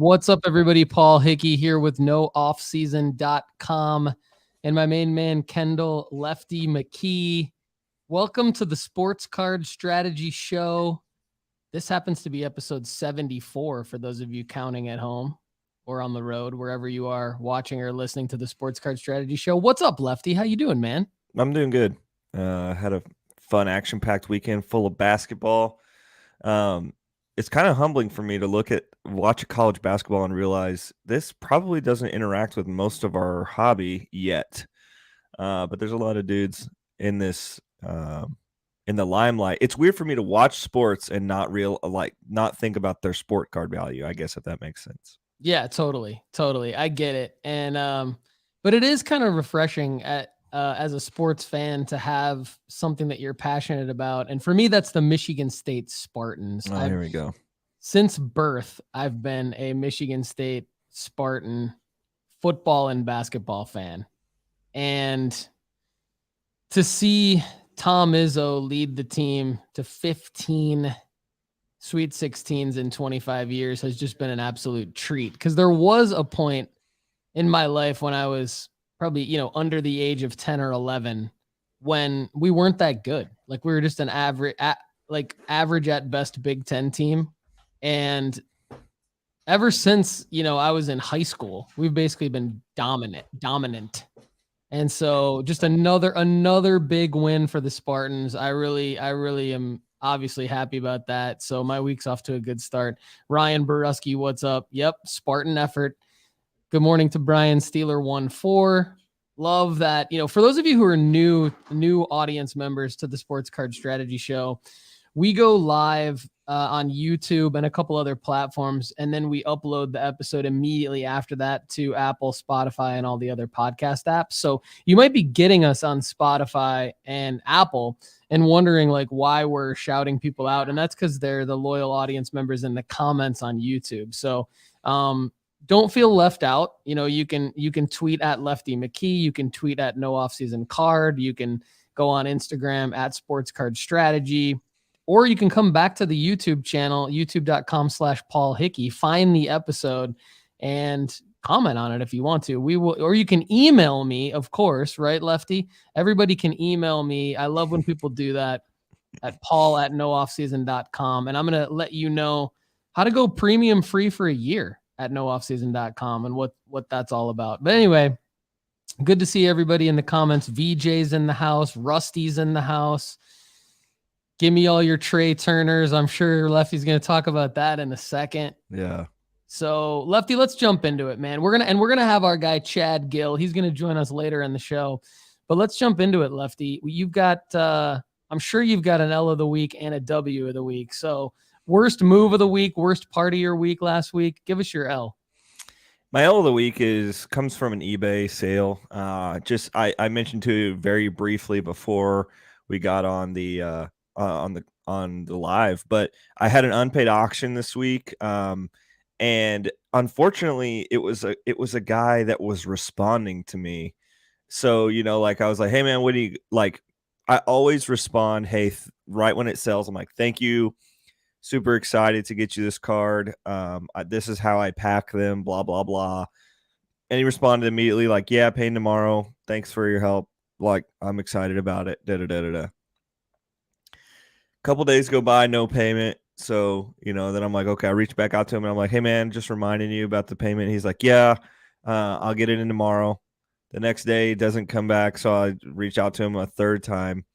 What's up, everybody? Paul Hickey here with nooffseason.com and my main man, Kendall, Lefty McKee. Welcome to the Sports Card Strategy Show. This happens to be episode 74 for those of you counting at home or on the road, wherever you are watching or listening to the Sports Card Strategy Show. What's up, Lefty? How you doing, man? I'm doing good. Had a fun, action-packed weekend full of basketball. It's kind of humbling for me to watch college basketball and realize this probably doesn't interact with most of our hobby yet. But there's a lot of dudes in this in the limelight. It's weird for me to watch sports and not think about their sport card value, I guess, if that makes sense. Yeah, totally. I get it. And but it is kind of refreshing as a sports fan to have something that you're passionate about. And for me, that's the Michigan State Spartans. Oh, here we go. Since birth, I've been a Michigan State Spartan football and basketball fan. And to see Tom Izzo lead the team to 15 Sweet 16s in 25 years has just been an absolute treat. Because there was a point in my life when I was probably, under the age of 10 or 11 when we weren't that good. Like we were just an average at best Big Ten team. And ever since, I was in high school, we've basically been dominant. And so just another big win for the Spartans. I really am obviously happy about that. So my week's off to a good start. Ryan Borusky, what's up? Yep. Spartan effort. Good morning to Brian Steeler 1-4. Love that. For those of you who are new audience members to the Sports Card Strategy Show, we go live on YouTube and a couple other platforms, and then we upload the episode immediately after that to Apple, Spotify, and all the other podcast apps. So you might be getting us on Spotify and Apple and wondering why we're shouting people out, and that's because they're the loyal audience members in the comments on YouTube. So don't feel left out. You can tweet at Lefty McKee. You can tweet at No Offseason Card. You can go on Instagram at Sports Card Strategy, or you can come back to the YouTube channel, youtube.com/Paul Hickey, find the episode and comment on it if you want to. We will, or you can email me, of course, right, Lefty? Everybody can email me. I love when people do that at paul@nooffseason.com. And I'm going to let you know how to go premium free for a year at nooffseason.com and what that's all about. But anyway, good to see everybody in the comments. VJ's in the house. Rusty's in the house. Give me all your Trey Turners. I'm sure Lefty's going to talk about that in a second. Yeah. So Lefty, let's jump into it, man. We're going to have our guy, Chad Guell. He's going to join us later in the show, but let's jump into it, Lefty. You've got, I'm sure you've got an L of the week and a W of the week. So worst move of the week, worst part of your week last week. Give us your L. My L of the week comes from an eBay sale. I mentioned to you very briefly before we got on the live, but I had an unpaid auction this week. And unfortunately it was a guy that was responding to me. So, I was like, hey man, what do you like? I always respond, hey, right when it sells, I'm like, thank you. Super excited to get you this card. This is how I pack them, blah, blah, blah. And he responded immediately like, yeah, paying tomorrow. Thanks for your help. Like, I'm excited about it. Couple days go by, no payment. So, then I'm like, okay, I reached back out to him and I'm like, hey man, just reminding you about the payment. He's like, yeah, I'll get it in tomorrow. The next day he doesn't come back. So I reached out to him a third time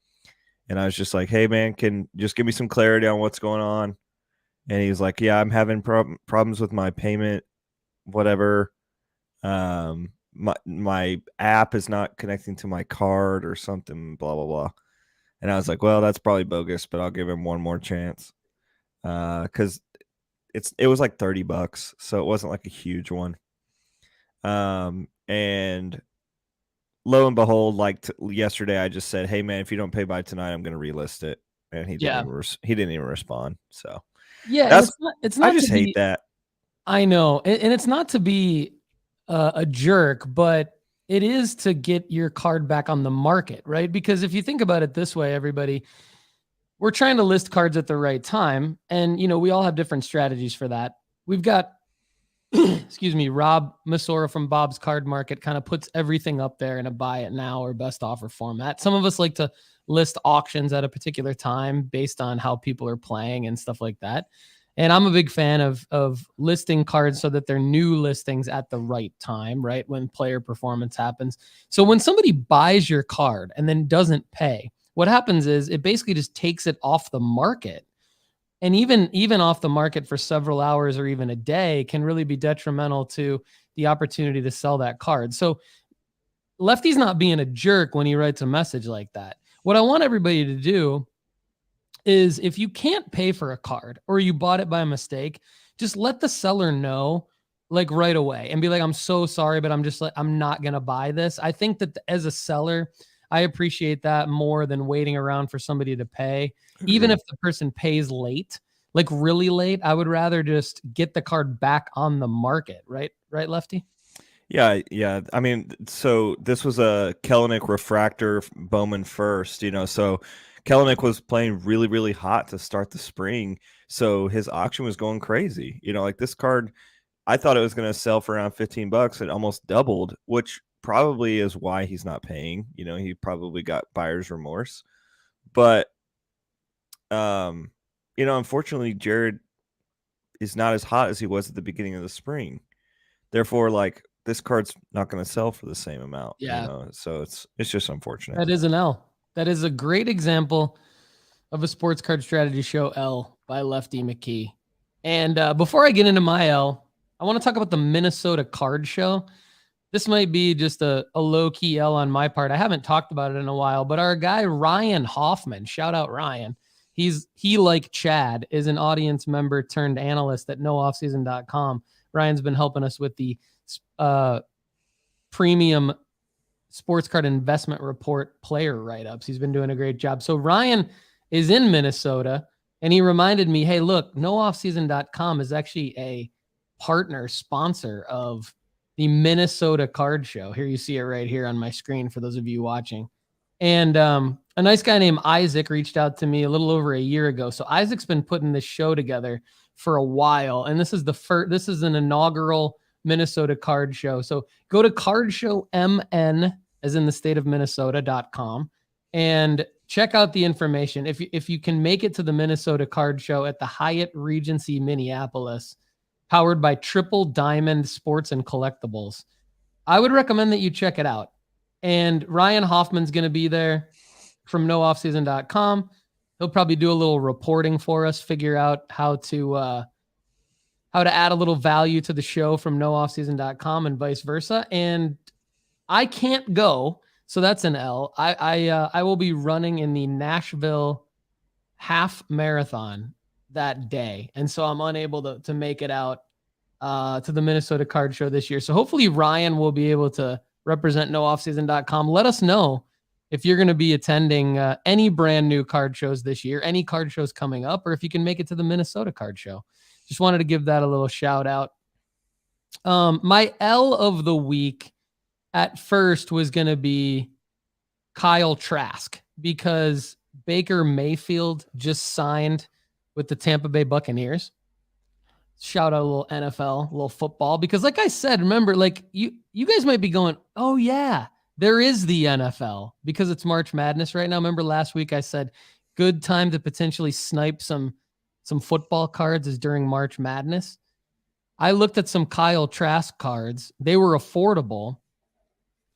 and I was just like, hey man, can just give me some clarity on what's going on? And he was like, yeah, I'm having problems with my payment, whatever. My app is not connecting to my card or something, blah, blah, blah. And I was like, well, that's probably bogus, but I'll give him one more chance. Because it was like $30, so it wasn't like a huge one. And lo and behold, yesterday, I just said, hey man, if you don't pay by tonight, I'm going to relist it. And he didn't even respond. So yeah, it's not I just hate that. I know. And it's not to be a jerk, but it is to get your card back on the market, right? Because if you think about it this way, everybody, we're trying to list cards at the right time. And, we all have different strategies for that. We've got excuse me, Rob Masora from Bob's Card Market kind of puts everything up there in a buy it now or best offer format. Some of us like to list auctions at a particular time based on how people are playing and stuff like that. And I'm a big fan of listing cards so that they're new listings at the right time, right? When player performance happens. So when somebody buys your card and then doesn't pay, what happens is it basically just takes it off the market. And even off the market for several hours or even a day can really be detrimental to the opportunity to sell that card. So Lefty's not being a jerk when he writes a message like that. What I want everybody to do is, if you can't pay for a card or you bought it by mistake, just let the seller know like right away and be like, I'm so sorry, but I'm not going to buy this. I think that as a seller, I appreciate that more than waiting around for somebody to pay. Even if the person pays late, like really late, I would rather just get the card back on the market. Right, Lefty? Yeah, yeah. I mean, so this was a Kellenic refractor Bowman first, so Kellenic was playing really, really hot to start the spring. So his auction was going crazy. Like this card, I thought it was going to sell for around $15. It almost doubled, which probably is why he's not paying. He probably got buyer's remorse. But unfortunately, Jared is not as hot as he was at the beginning of the spring. Therefore, like, this card's not going to sell for the same amount. Yeah. So it's just unfortunate. That is an L. That is a great example of a sports card strategy show L by Lefty McKee. And before I get into my L, I want to talk about the Minnesota Card Show. This might be just a low-key L on my part. I haven't talked about it in a while, but our guy Ryan Hoffman, shout out Ryan. He like Chad, is an audience member turned analyst at nooffseason.com. Ryan's been helping us with the premium sports card investment report player write-ups. He's been doing a great job. So Ryan is in Minnesota, and he reminded me, hey, look, nooffseason.com is actually a partner sponsor of the Minnesota Card Show. Here you see it right here on my screen for those of you watching. And a nice guy named Isaac reached out to me a little over a year ago. So Isaac's been putting this show together for a while, and this is this is an inaugural Minnesota Card Show. So go to cardshowmn, as in the state of Minnesota.com, and check out the information. If you can make it to the Minnesota Card Show at the Hyatt Regency Minneapolis, powered by Triple Diamond Sports and Collectibles, I would recommend that you check it out. And Ryan Hoffman's going to be there from nooffseason.com. He'll probably do a little reporting for us, figure out how to add a little value to the show from nooffseason.com and vice versa. And I can't go, so that's an L. I will be running in the Nashville half marathon that day, and so I'm unable to make it out to the Minnesota Card Show this year. So hopefully Ryan will be able to represent nooffseason.com. Let us know if you're going to be attending any brand new card shows this year, any card shows coming up, or if you can make it to the Minnesota Card Show. Just wanted to give that a little shout out. My L of the week at first was going to be Kyle Trask, because Baker Mayfield just signed with the Tampa Bay Buccaneers. Shout out a little NFL, a little football, because like I said, remember, like you guys might be going, oh yeah, there is the NFL because it's March Madness right now. Remember last week I said good time to potentially snipe some football cards is during March Madness. I looked at some Kyle Trask cards. They were affordable.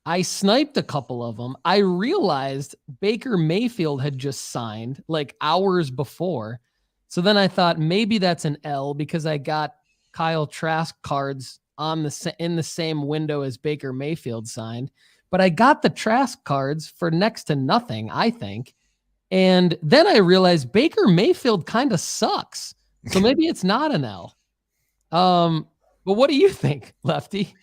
I sniped a couple of them. I realized Baker Mayfield had just signed like hours before. So then I thought maybe that's an L because I got Kyle Trask cards in the same window as Baker Mayfield signed. But I got the Trask cards for next to nothing, I think. And then I realized Baker Mayfield kind of sucks. So maybe it's not an L. But what do you think, Lefty?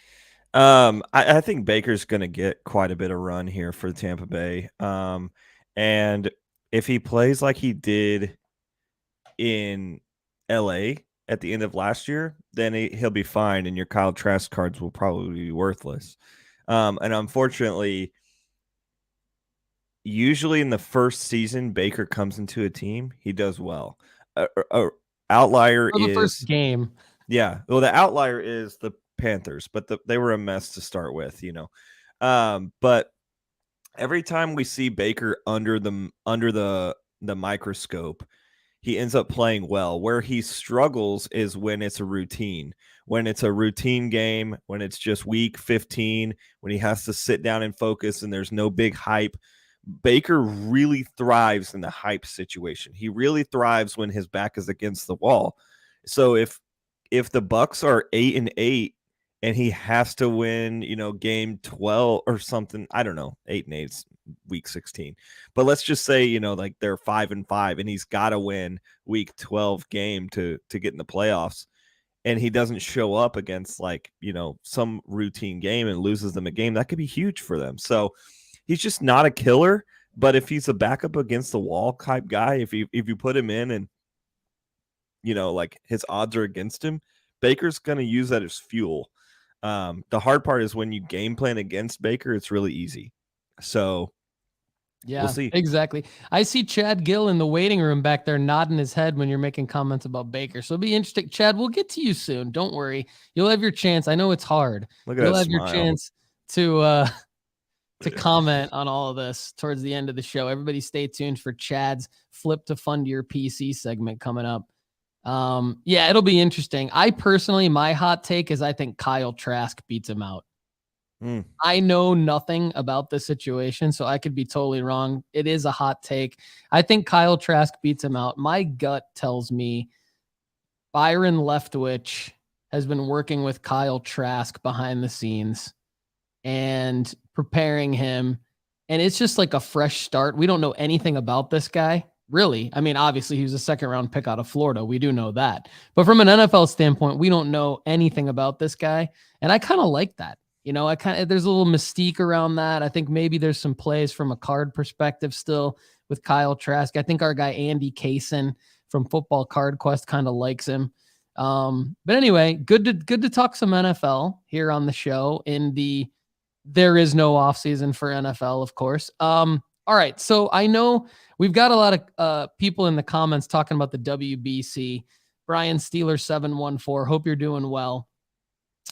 I think Baker's going to get quite a bit of run here for Tampa Bay. And if he plays like he did in LA at the end of last year, then he'll be fine, and your Kyle Trask cards will probably be worthless. And unfortunately, usually in the first season Baker comes into a team, he does well. Outlier or the is first game. Yeah. Well, the outlier is the Panthers, but they were a mess to start with, But every time we see Baker under the microscope, he ends up playing well. Where he struggles is when it's a routine. When it's a routine game, when it's just week 15, when he has to sit down and focus and there's no big hype. Baker really thrives in the hype situation. He really thrives when his back is against the wall. So if the Bucks are 8-8 and he has to win, game 12 or something, I don't know, 8-8, week 16. But let's just say, like they're 5-5 and he's got to win week 12 game to get in the playoffs. And he doesn't show up against some routine game and loses them a game, that could be huge for them. So he's just not a killer. But if he's a backup against the wall type guy, if you put him in and his odds are against him, Baker's going to use that as fuel. The hard part is when you game plan against Baker, it's really easy. So yeah, we'll see. Exactly. I see Chad Gill in the waiting room back there nodding his head when you're making comments about Baker. So it'll be interesting. Chad, we'll get to you soon. Don't worry. You'll have your chance. I know it's hard. You'll have your chance to comment on all of this towards the end of the show. Everybody stay tuned for Chad's Flip to Fund Your PC segment coming up. Yeah, it'll be interesting. I personally, my hot take is I think Kyle Trask beats him out. I know nothing about the situation, so I could be totally wrong. It is a hot take. I think Kyle Trask beats him out. My gut tells me Byron Leftwich has been working with Kyle Trask behind the scenes and preparing him. And it's just like a fresh start. We don't know anything about this guy, really. I mean, obviously, he was a second-round pick out of Florida. We do know that. But from an NFL standpoint, we don't know anything about this guy. And I kind of like that. There's a little mystique around that. I think maybe there's some plays from a card perspective still with Kyle Trask. I think our guy Andy Kaysen from Football Card Quest kind of likes him. But anyway, good to talk some NFL here on the show there is no offseason for NFL, of course. All right. So I know we've got a lot of people in the comments talking about the WBC. Brian Steeler 714. Hope you're doing well.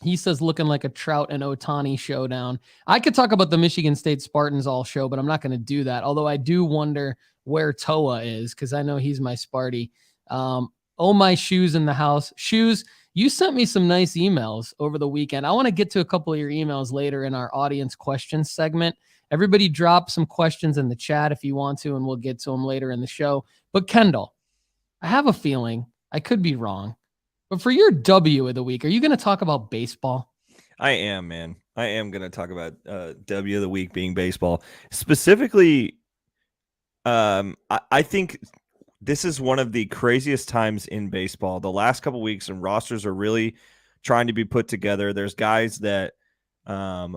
He says, looking like a Trout and Ohtani showdown. I could talk about the Michigan State Spartans all show, but I'm not going to do that. Although I do wonder where Toa is, because I know he's my Sparty. Oh, my Shoes in the house. Shoes, you sent me some nice emails over the weekend. I want to get to a couple of your emails later in our audience questions segment. Everybody drop some questions in the chat if you want to, and we'll get to them later in the show. But Kendall, I have a feeling, I could be wrong, but for your W of the week, are you going to talk about baseball? I am, man. I am going to talk about W of the week being baseball. Specifically, I think this is one of the craziest times in baseball. The last couple of weeks, and rosters are really trying to be put together. There's guys that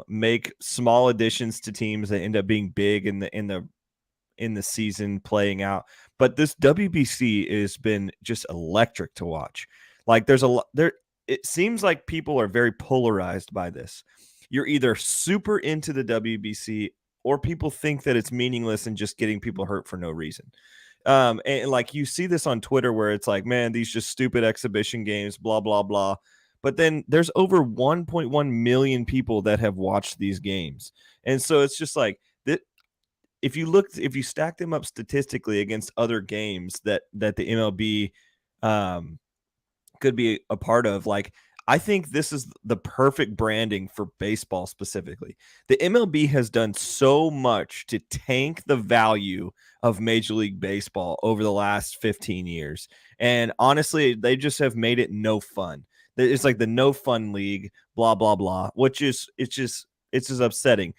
make small additions to teams that end up being big in the season playing out. But this WBC has been just electric to watch. Like it seems like people are very polarized by this. You're either super into the WBC or people think that it's meaningless and just getting people hurt for no reason. And like you see this on Twitter where it's like, man, these just stupid exhibition games, blah, blah, blah. But then there's over 1.1 million people that have watched these games. And so it's just like that. If you stack them up statistically against other games that the MLB could be a part of, like, I think this is the perfect branding for baseball specifically. The MLB has done so much to tank the value of Major League Baseball over the last 15 years. And honestly, they just have made it no fun. It's like the no fun league, blah, blah, blah, which is, it's just upsetting.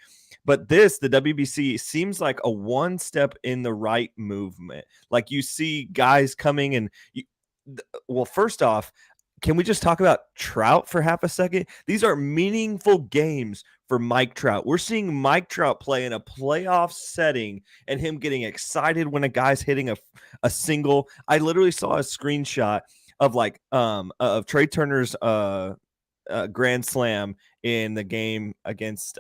But the WBC seems like a one step in the right movement. Like you see guys coming and well, first off, can we just talk about Trout for half a second? These are meaningful games for Mike Trout. We're seeing Mike Trout play in a playoff setting and him getting excited when a guy's hitting a single. I literally saw a screenshot of of Trey Turner's grand slam in the game against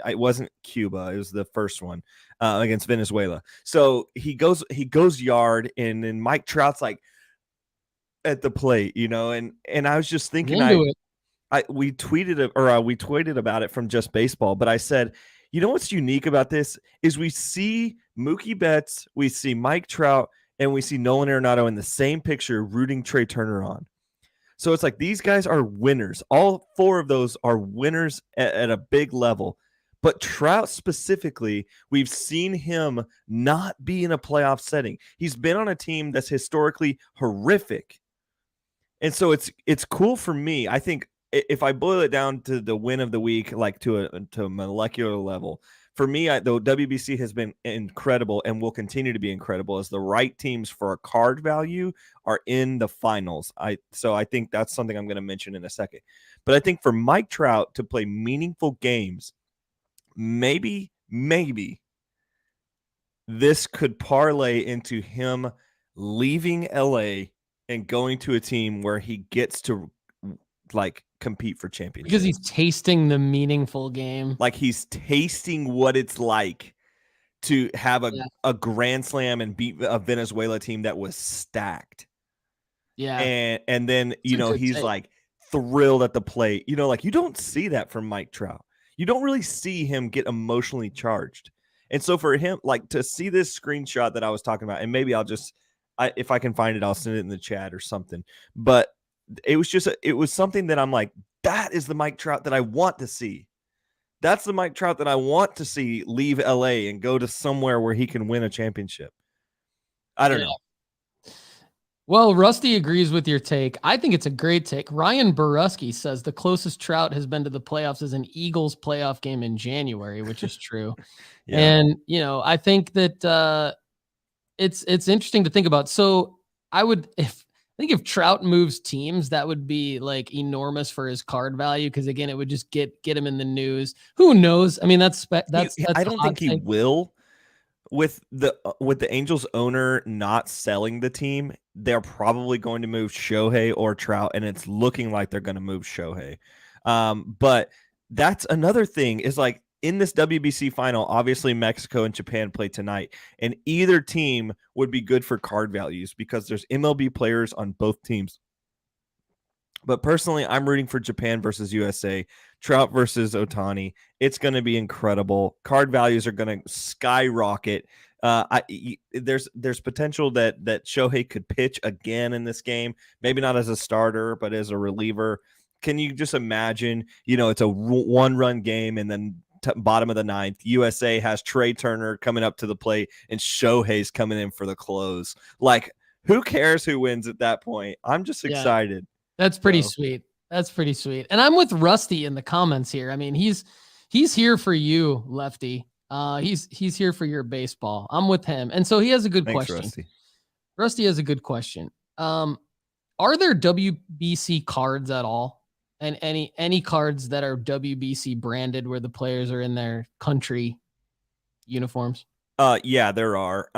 it wasn't Cuba. It was the first one against Venezuela. So he goes yard, and then Mike Trout's like at the plate, and I was just thinking, we tweeted about it from Just Baseball, but I said, what's unique about this is we see Mookie Betts, we see Mike Trout, and we see Nolan Arenado in the same picture rooting Trey Turner on. So it's like these guys are winners. All four of those are winners at a big level. But Trout specifically, we've seen him not be in a playoff setting. He's been on a team that's historically horrific. And so it's cool for me. I think if I boil it down to the win of the week, like to a molecular level, for me, the WBC has been incredible and will continue to be incredible as the right teams for a card value are in the finals. So I think that's something I'm going to mention in a second. But I think for Mike Trout to play meaningful games, maybe this could parlay into him leaving LA and going to a team where he gets to like compete for championships. Because he's tasting the meaningful game. Like he's tasting what it's like to have a grand slam and beat a Venezuela team that was stacked. Yeah. And then, he's like thrilled at the plate. Like you don't see that from Mike Trout. You don't really see him get emotionally charged. And so for him, like to see this screenshot that I was talking about, and maybe if I can find it, I'll send it in the chat or something. But it was something that I'm like, that is the Mike Trout that I want to see. That's the Mike Trout that I want to see leave LA and go to somewhere where he can win a championship. I don't know. Well, Rusty agrees with your take. I think it's a great take. Ryan Borusky says the closest Trout has been to the playoffs is an Eagles playoff game in January, which is true. Yeah. And, I think that it's interesting to think about. So I think if Trout moves teams, that would be like enormous for his card value. Cause again, it would just get him in the news. Who knows? I mean, that's I don't think he will. With the Angels owner not selling the team, they're probably going to move Shohei or Trout, and it's looking like they're going to move Shohei. But that's another thing is like in this WBC final, obviously Mexico and Japan play tonight, and either team would be good for card values because there's MLB players on both teams. But personally, I'm rooting for Japan versus USA, Trout versus Ohtani. It's going to be incredible. Card values are going to skyrocket. There's potential that Shohei could pitch again in this game. Maybe not as a starter, but as a reliever. Can you just imagine? It's a one-run game, and then bottom of the ninth, USA has Trey Turner coming up to the plate, and Shohei's coming in for the close. Like, who cares who wins at that point? I'm just excited. That's pretty sweet. That's pretty sweet. And I'm with Rusty in the comments here. I mean, he's here for you, Lefty. He's here for your baseball. I'm with him. And so he has a good question. Rusty has a good question. Are there WBC cards at all? And any cards that are WBC branded where the players are in their country uniforms? Yeah, there are.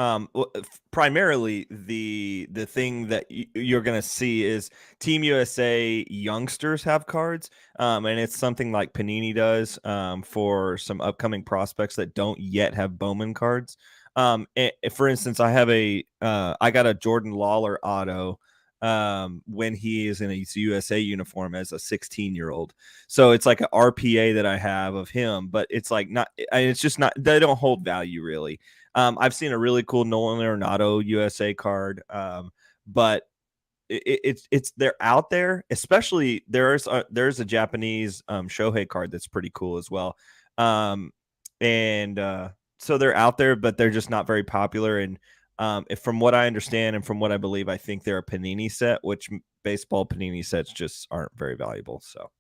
Primarily the thing that you're going to see is Team USA youngsters have cards. And it's something like Panini does for some upcoming prospects that don't yet have Bowman cards. For instance, I got a Jordan Lawler auto when he is in a USA uniform as a 16-year-old. So it's like an RPA that I have of him, but it's like it's just not, they don't hold value really. I've seen a really cool Nolan Arenado USA card. But it's they're out there, especially there's a Japanese Shohei card that's pretty cool as well. So they're out there, but they're just not very popular. And from what I understand and from what I believe, I think they're a Panini set, which baseball Panini sets just aren't very valuable. So,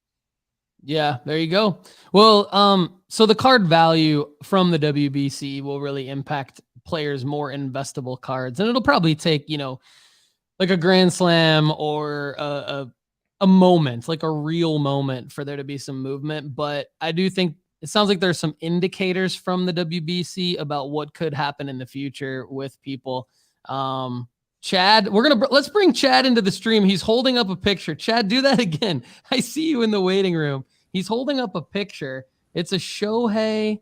yeah, there you go. Well, so the card value from the WBC will really impact players' more investable cards, and it'll probably take, like a Grand Slam or a moment, like a real moment for there to be some movement. But I do think it sounds like there's some indicators from the WBC about what could happen in the future with people. Chad, let's bring Chad into the stream. He's holding up a picture. Chad, do that again. I see you in the waiting room. He's holding up a picture. It's a Shohei.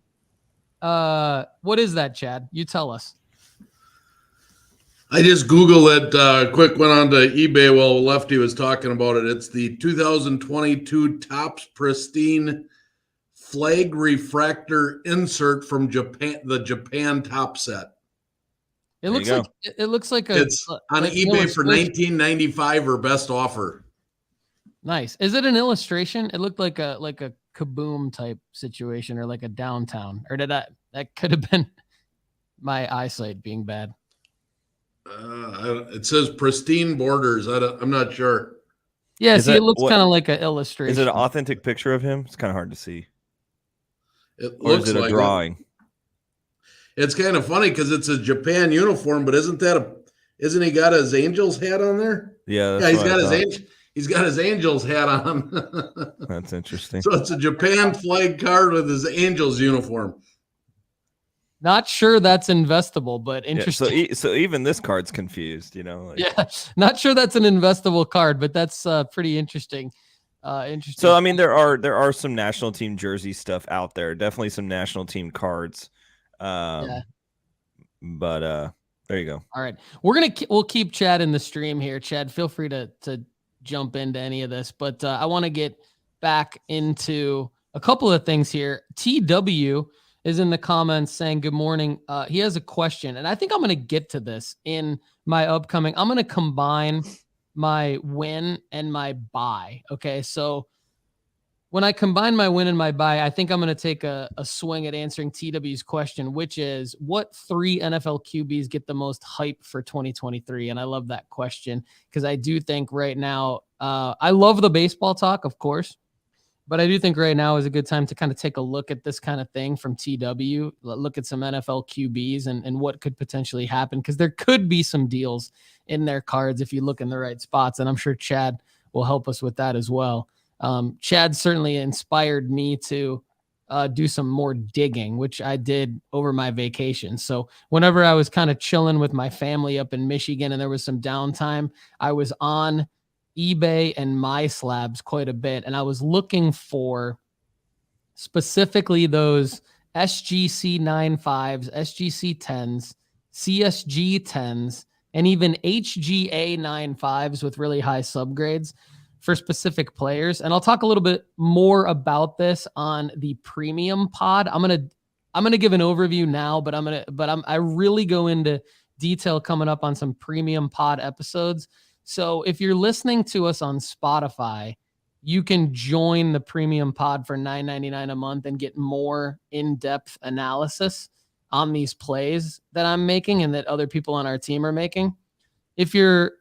What is that, Chad? You tell us. I just Googled it, quick went on to eBay while Lefty was talking about it. It's the 2022 Topps Pristine Flag Refractor insert from Japan, the Japan Top Set. It looks like It's on like eBay for $19.95 or best offer. Nice. Is it an illustration? It looked like a Kaboom type situation or like a downtown. Or that could have been my eyesight being bad. It says pristine borders. I'm not sure. Yeah, it looks kind of like an illustration. Is it an authentic picture of him? It's kind of hard to see. Or is it a drawing? It's kind of funny because it's a Japan uniform, but isn't he got his Angels hat on there? Yeah, he's got his Angels hat on. That's interesting. So it's a Japan flag card with his Angels uniform. Not sure that's investable, but interesting. Yeah, so even this card's confused, Yeah, not sure that's an investable card, but that's pretty interesting. Interesting. So I mean, there are some national team jersey stuff out there. Definitely some national team cards. But there you go. All right, we'll keep Chad in the stream here. Chad, feel free to jump into any of this, but I want to get back into a couple of things here. TW is in the comments saying good morning. He has a question, and I think I'm going to get to this in my upcoming. I'm going to combine my win and my buy. Okay, so when I combine my win and my buy, I think I'm going to take a swing at answering TW's question, which is what 3 NFL QBs get the most hype for 2023? And I love that question because I do think right now, I love the baseball talk, of course, but I do think right now is a good time to kind of take a look at this kind of thing from TW, look at some NFL QBs and what could potentially happen, because there could be some deals in their cards if you look in the right spots. And I'm sure Chad will help us with that as well. Chad certainly inspired me to do some more digging, which I did over my vacation. So whenever I was kind of chilling with my family up in Michigan and there was some downtime, I was on eBay and My Slabs quite a bit. And I was looking for specifically those SGC 9.5s, SGC 10s, CSG 10s, and even HGA 9.5s with really high subgrades for specific players. And I'll talk a little bit more about this on the premium pod. I'm going to give an overview now, but I really go into detail coming up on some premium pod episodes. So if you're listening to us on Spotify, you can join the premium pod for $9.99 a month and get more in-depth analysis on these plays that I'm making and that other people on our team are making. If you're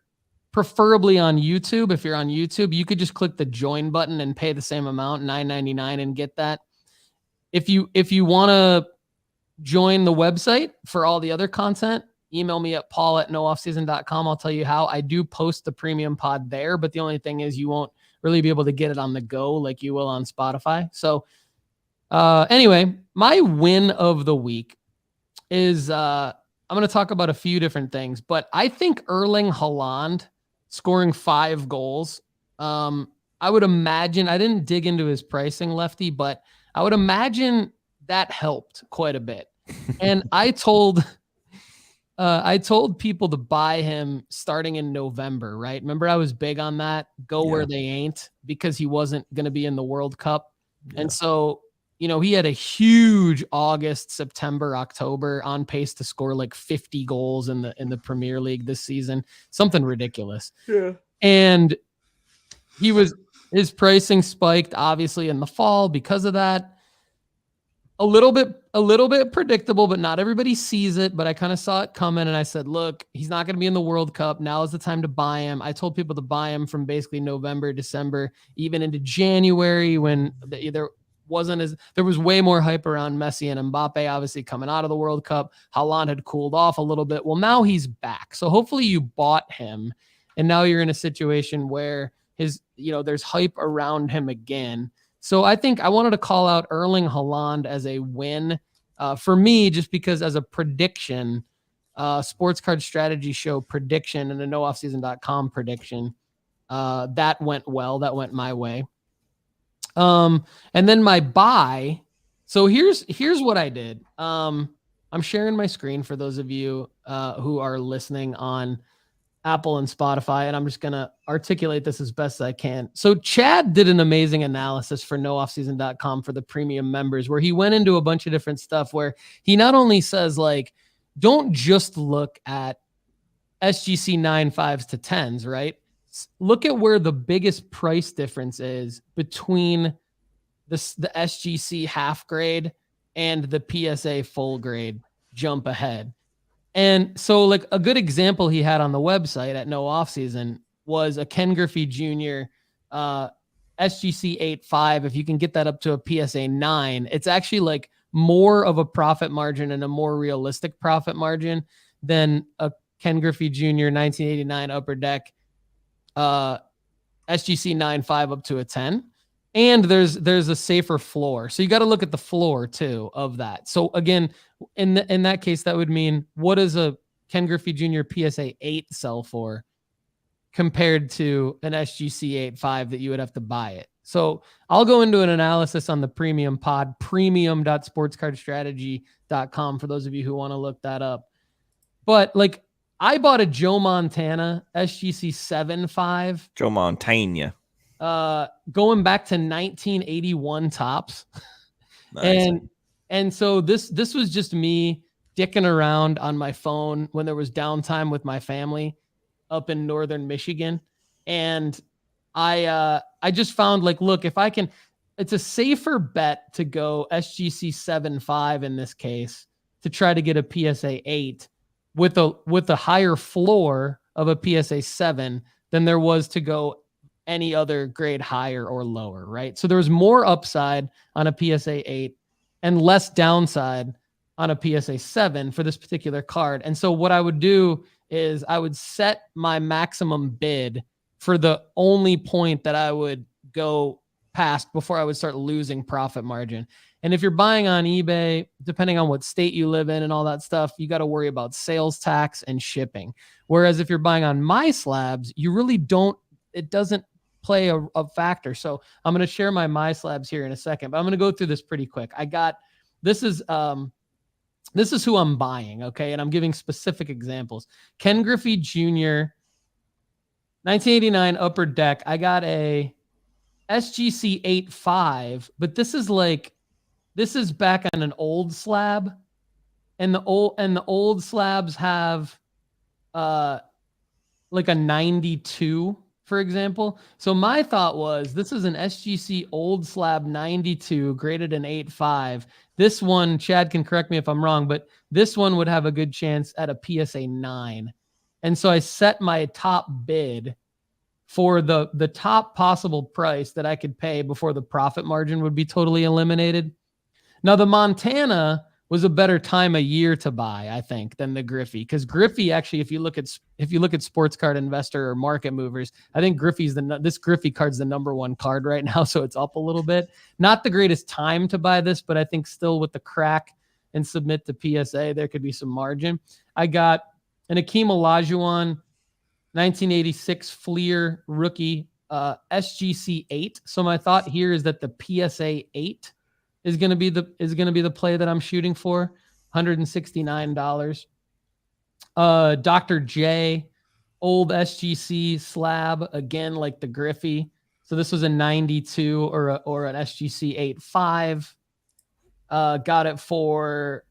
preferably on YouTube, you could just click the join button and pay the same amount, $9.99, and get that. If you want to join the website for all the other content, email me at paul@nooffseason.com. I'll tell you how. I do post the premium pod there, but the only thing is you won't really be able to get it on the go like you will on Spotify. So anyway, my win of the week is I'm going to talk about a few different things, but I think Erling Haaland scoring 5 goals. I would imagine, I didn't dig into his pricing, Lefty, but I would imagine that helped quite a bit. And I told people to buy him starting in November, right? Remember, I was big on that. Where they ain't, because he wasn't going to be in the World Cup. Yeah. And so, he had a huge August, September, October, on pace to score like 50 goals in the Premier League this season, something ridiculous. Yeah. And his pricing spiked obviously in the fall because of that. A little bit predictable, but not everybody sees it. But I kind of saw it coming, and I said, look, he's not going to be in the World Cup. Now is the time to buy him. I told people to buy him from basically November, December, even into January, when there was way more hype around Messi and Mbappe, obviously coming out of the World Cup. Haaland had cooled off a little bit. Well, now he's back. So hopefully you bought him, and now you're in a situation where there's hype around him again. So I think I wanted to call out Erling Haaland as a win for me, just because as a prediction, Sports Card Strategy Show prediction and a nooffseason.com prediction, that went well. That went my way. And then my buy. So here's what I did. I'm I'm sharing my screen for those of you who are listening on Apple and Spotify, and I'm just going to articulate this as best as I can. So Chad did an amazing analysis for nooffseason.com for the premium members, where he went into a bunch of different stuff where he not only says, like, don't just look at SGC 9.5s to 10s, right? Look at where the biggest price difference is between the SGC half grade and the PSA full grade jump ahead. And so, like, a good example he had on the website at No Offseason was a Ken Griffey Jr. SGC 8.5. If you can get that up to a PSA 9, it's actually like more of a profit margin and a more realistic profit margin than a Ken Griffey Jr. 1989 Upper Deck SGC 9.5 up to a 10. And there's a safer floor. So you got to look at the floor too of that. So again, in that case, that would mean, what does a Ken Griffey Jr. PSA 8 sell for compared to an SGC 8.5 that you would have to buy it? So I'll go into an analysis on the premium pod, premium.sportscardstrategy.com, for those of you who want to look that up. But like, I bought a Joe Montana SGC 7.5. Joe Montana. Going back to 1981 tops. Nice. And so this was just me dicking around on my phone when there was downtime with my family up in northern Michigan. And I just found, like, look, if I can, it's a safer bet to go SGC 7.5 in this case to try to get a PSA 8 with a higher floor of a PSA 7 than there was to go any other grade higher or lower, right? So there was more upside on a PSA 8 and less downside on a PSA 7 for this particular card. And so what I would do is I would set my maximum bid for the only point that I would go past before I would start losing profit margin. And if you're buying on eBay, depending on what state you live in and all that stuff, you got to worry about sales tax and shipping. Whereas if you're buying on My Slabs, you really don't, it doesn't play a factor. So I'm going to share my slabs here in a second, but I'm going to go through this pretty quick. This is who I'm buying. Okay. And I'm giving specific examples. Ken Griffey Jr., 1989 Upper Deck. I got a SGC 8.5, but this is back on an old slab, and the old slabs have like a 92, for example. So my thought was, this is an SGC old slab 92 graded an 8.5. This one, Chad can correct me if I'm wrong, but this one would have a good chance at a PSA 9. And so I set my top bid for the top possible price that I could pay before the profit margin would be totally eliminated. Now, the Montana was a better time of year to buy, I think, than the Griffey, because Griffey, actually, if you look at Sports Card Investor or Market Movers, I think this Griffey card's the number one card right now, so it's up a little bit. Not the greatest time to buy this, but I think still with the crack and submit to PSA, there could be some margin. I got an Akeem Olajuwon 1986 Fleer rookie SGC 8. So my thought here is that the PSA 8 is going to be the play that I'm shooting for, $169. Dr. J, old SGC slab, again, like the Griffey. So this was a 92 or an SGC 8.5. Got it for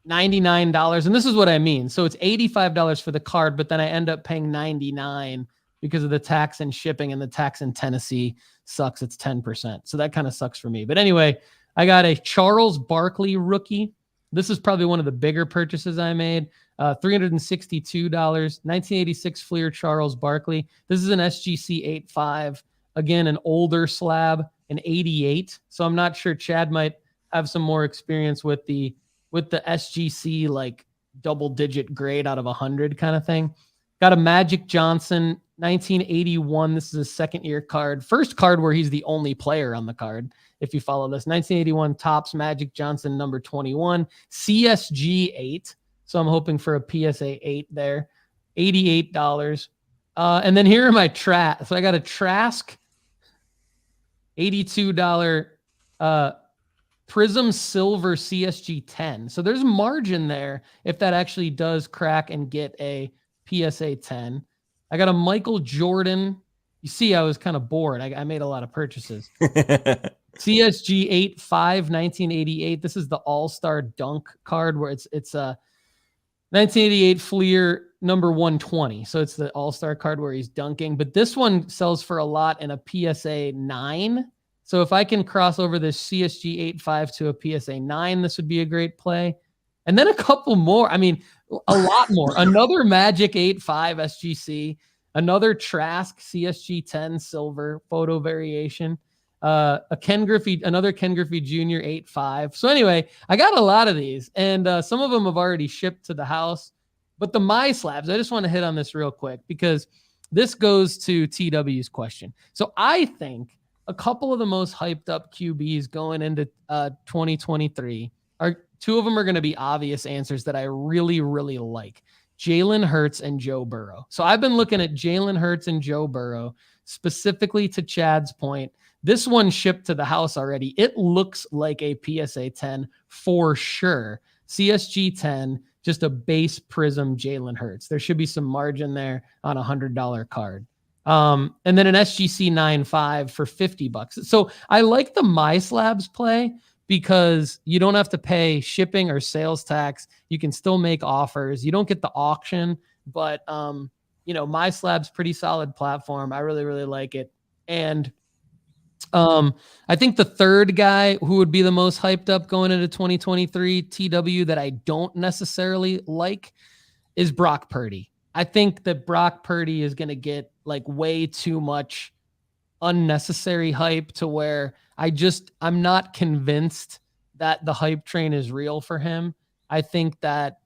$99. And this is what I mean. So it's $85 for the card, but then I end up paying $99 because of the tax and shipping, and the tax in Tennessee sucks. It's 10%. So that kind of sucks for me. But anyway, I got a Charles Barkley rookie. This is probably one of the bigger purchases I made. $362, 1986 Fleer Charles Barkley. This is an SGC 8.5. Again, an older slab, an 88. So I'm not sure, Chad might have some more experience with the SGC, like double digit grade out of 100 kind of thing. Got a Magic Johnson 1981. This is a second year card. First card where he's the only player on the card. If you follow this, 1981 Topps Magic Johnson number 21, CSG 8. So I'm hoping for a PSA 8 there, $88. And then here are my Trask. So I got a Trask $82 Prism Silver CSG 10. So there's margin there if that actually does crack and get a PSA 10. I got a Michael Jordan. You see, I was kind of bored. I made a lot of purchases. CSG 85 1988. This is the All-Star Dunk card where it's a 1988 Fleer number 120. So it's the All-Star card where he's dunking. But this one sells for a lot in a PSA 9. So if I can cross over this CSG 85 to a PSA 9, this would be a great play. And then a couple more. I mean, a lot more. Another Magic 85 SGC. Another Trask CSG 10 silver photo variation. Another Ken Griffey Jr. 8.5. So anyway, I got a lot of these, and some of them have already shipped to the house. But the My Slabs, I just want to hit on this real quick because this goes to TW's question. So I think a couple of the most hyped up QBs going into 2023 are two of them are going to be obvious answers that I really, really like. Jalen Hurts and Joe Burrow. So I've been looking at Jalen Hurts and Joe Burrow specifically to Chad's point. This one shipped to the house already. It looks like a PSA 10 for sure. CSG 10, just a base Prism Jalen Hurts. There should be some margin there on a $100 card. And then an SGC 9.5 for $50. So I like the My Slabs play because you don't have to pay shipping or sales tax. You can still make offers. You don't get the auction, but My Slabs pretty solid platform. I really, really like it. And I think the third guy who would be the most hyped up going into 2023 TW that I don't necessarily like is Brock Purdy. I think that Brock Purdy is going to get like way too much unnecessary hype to where I'm not convinced that the hype train is real for him. I think that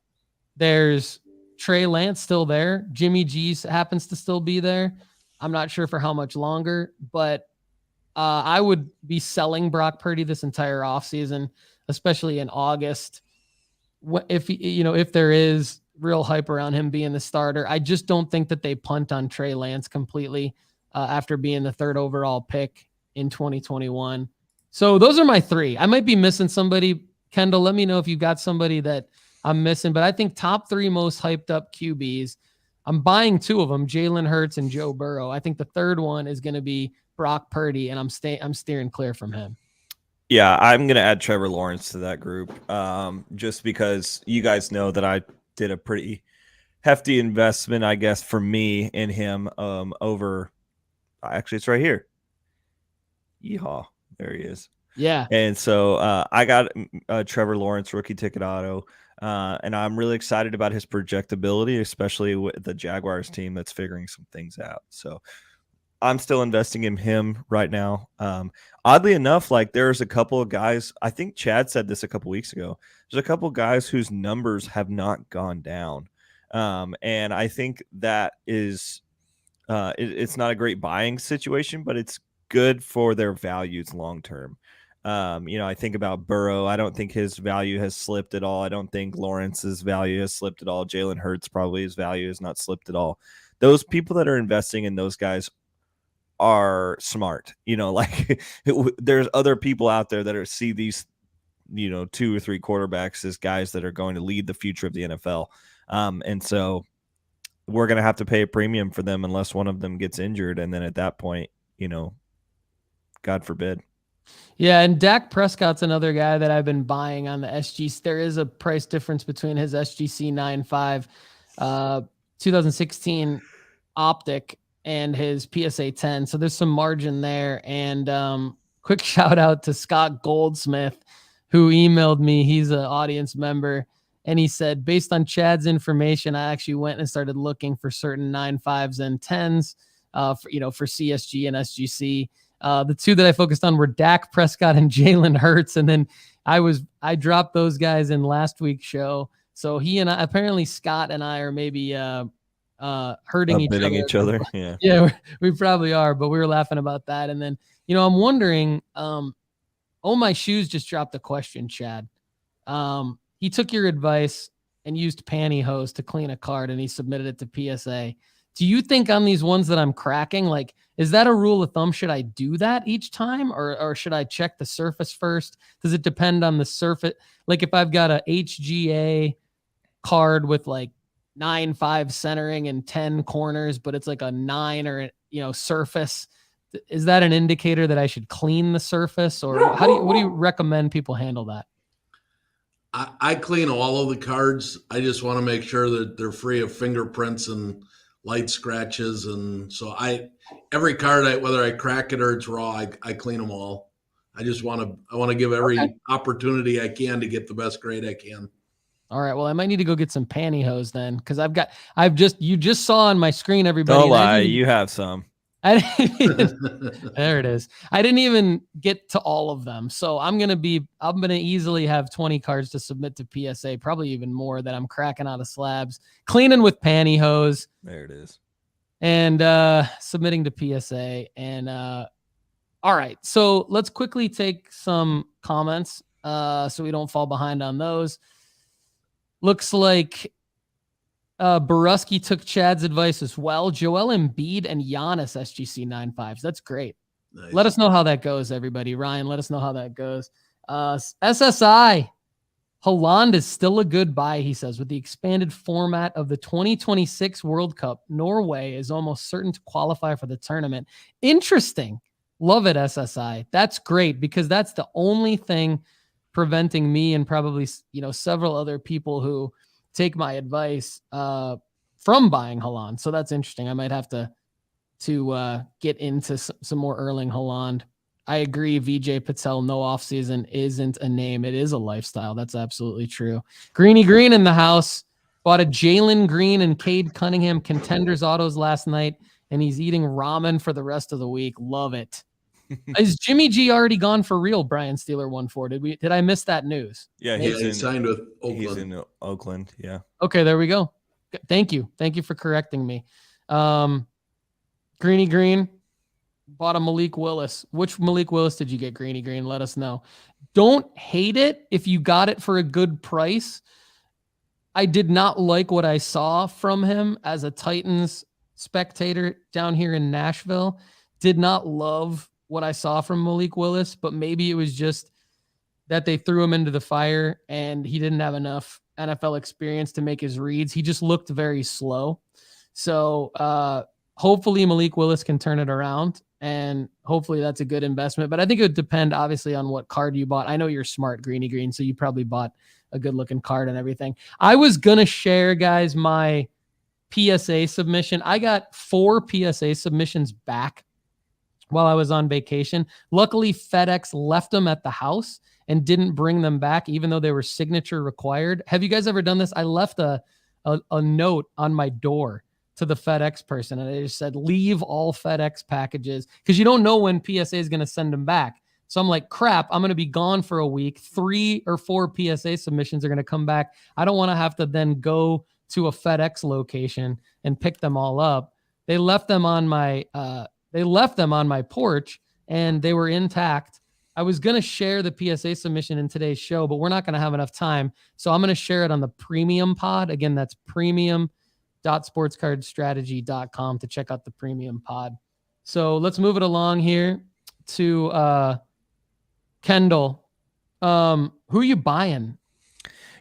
there's Trey Lance still there. Jimmy G happens to still be there. I'm not sure for how much longer, but I would be selling Brock Purdy this entire offseason, especially in August. If there is real hype around him being the starter, I just don't think that they punt on Trey Lance completely after being the third overall pick in 2021. So those are my three. I might be missing somebody. Kendall, let me know if you've got somebody that I'm missing, but I think top three most hyped up QBs. I'm buying two of them, Jalen Hurts and Joe Burrow. I think the third one is going to be Brock Purdy, and I'm steering clear from him. Yeah, I'm going to add Trevor Lawrence to that group just because you guys know that I did a pretty hefty investment, I guess, for me in him over – actually, it's right here. Yeehaw. There he is. Yeah. And so I got Trevor Lawrence rookie ticket auto, and I'm really excited about his projectability, especially with the Jaguars team that's figuring some things out. So I'm still investing in him right now. Oddly enough, like there's a couple of guys, I think Chad said this a couple weeks ago. There's a couple of guys whose numbers have not gone down. And I think that is it's not a great buying situation, but it's good for their values long term. I think about Burrow. I don't think his value has slipped at all. I don't think Lawrence's value has slipped at all. Jalen Hurts, probably his value has not slipped at all. Those people that are investing in those guys are smart. There's other people out there that see these, 2 or 3 quarterbacks as guys that are going to lead the future of the NFL. And so we're going to have to pay a premium for them unless one of them gets injured. And then at that point, God forbid. Yeah, and Dak Prescott's another guy that I've been buying on the SGC. There is a price difference between his SGC 9.5 2016 optic and his PSA 10. So there's some margin there. And quick shout out to Scott Goldsmith, who emailed me. He's an audience member. And he said, based on Chad's information, I actually went and started looking for certain 9.5s and 10s for CSG and SGC. The two that I focused on were Dak Prescott and Jalen Hurts. And then I dropped those guys in last week's show. So he and I, apparently Scott and I are maybe hurting each other. Yeah. Yeah, we probably are, but we were laughing about that. And then, I'm wondering, My Shoes just dropped a question, Chad. He took your advice and used pantyhose to clean a card, and he submitted it to PSA. Do you think on these ones that I'm cracking, like, is that a rule of thumb? Should I do that each time, or should I check the surface first? Does it depend on the surface? Like if I've got a HGA card with like 9.5 centering and 10 corners, but it's like a 9 or surface, is that an indicator that I should clean the surface, or what do you recommend people handle that? I clean all of the cards. I just want to make sure that they're free of fingerprints and light scratches, and so every card, whether I crack it or it's raw, I clean them all. I want to give every opportunity I can to get the best grade I can. All right. Well, I might need to go get some pantyhose then, because you just saw on my screen, everybody. Don't lie, you have some. There it is. I didn't even get to all of them. So I'm going to easily have 20 cards to submit to PSA, probably even more, that I'm cracking out of slabs, cleaning with pantyhose. There it is. And submitting to PSA. And all right. So let's quickly take some comments so we don't fall behind on those. Looks like Borusky took Chad's advice as well. Joel Embiid and Giannis SGC 9.5s. That's great. Nice. Let us know how that goes, everybody. Ryan, let us know how that goes. SSI. Haaland is still a good buy, he says. With the expanded format of the 2026 World Cup, Norway is almost certain to qualify for the tournament. Interesting. Love it, SSI. That's great, because that's the only thing preventing me and probably several other people who take my advice from buying Haaland. So that's interesting. I might have to get into some more Erling Haaland. I agree. VJ Patel, no offseason isn't a name. It is a lifestyle. That's absolutely true. Greeny Green in the house. Bought a Jalen Green and Cade Cunningham contenders autos last night, and he's eating ramen for the rest of the week. Love it. Is Jimmy G already gone for real? Brian Steeler 1-4. Did I miss that news? Yeah, he signed with Oakland. He's in Oakland. Yeah. Okay, there we go. Thank you for correcting me. Greeny Green bought a Malik Willis. Which Malik Willis did you get, Greeny Green? Let us know. Don't hate it if you got it for a good price. I did not like what I saw from him as a Titans spectator down here in Nashville. Did not love what I saw from Malik Willis, but maybe it was just that they threw him into the fire and he didn't have enough NFL experience to make his reads. He just looked very slow. So hopefully Malik Willis can turn it around, and hopefully that's a good investment. But I think it would depend, obviously, on what card you bought. I know you're smart, Greeny Green, so you probably bought a good-looking card and everything. I was going to share, guys, my PSA submission. I got 4 PSA submissions back while I was on vacation. Luckily, FedEx left them at the house and didn't bring them back, even though they were signature required. Have you guys ever done this? I left a note on my door to the FedEx person, and they just said, leave all FedEx packages, because you don't know when PSA is going to send them back. So I'm like, crap, I'm going to be gone for a week. 3 or 4 PSA submissions are going to come back. I don't want to have to then go to a FedEx location and pick them all up. They left them on my porch, and they were intact. I was going to share the PSA submission in today's show, but we're not going to have enough time. So I'm going to share it on the premium pod. Again, that's premium.sportscardstrategy.com to check out the premium pod. So let's move it along here to Kendall. Who are you buying?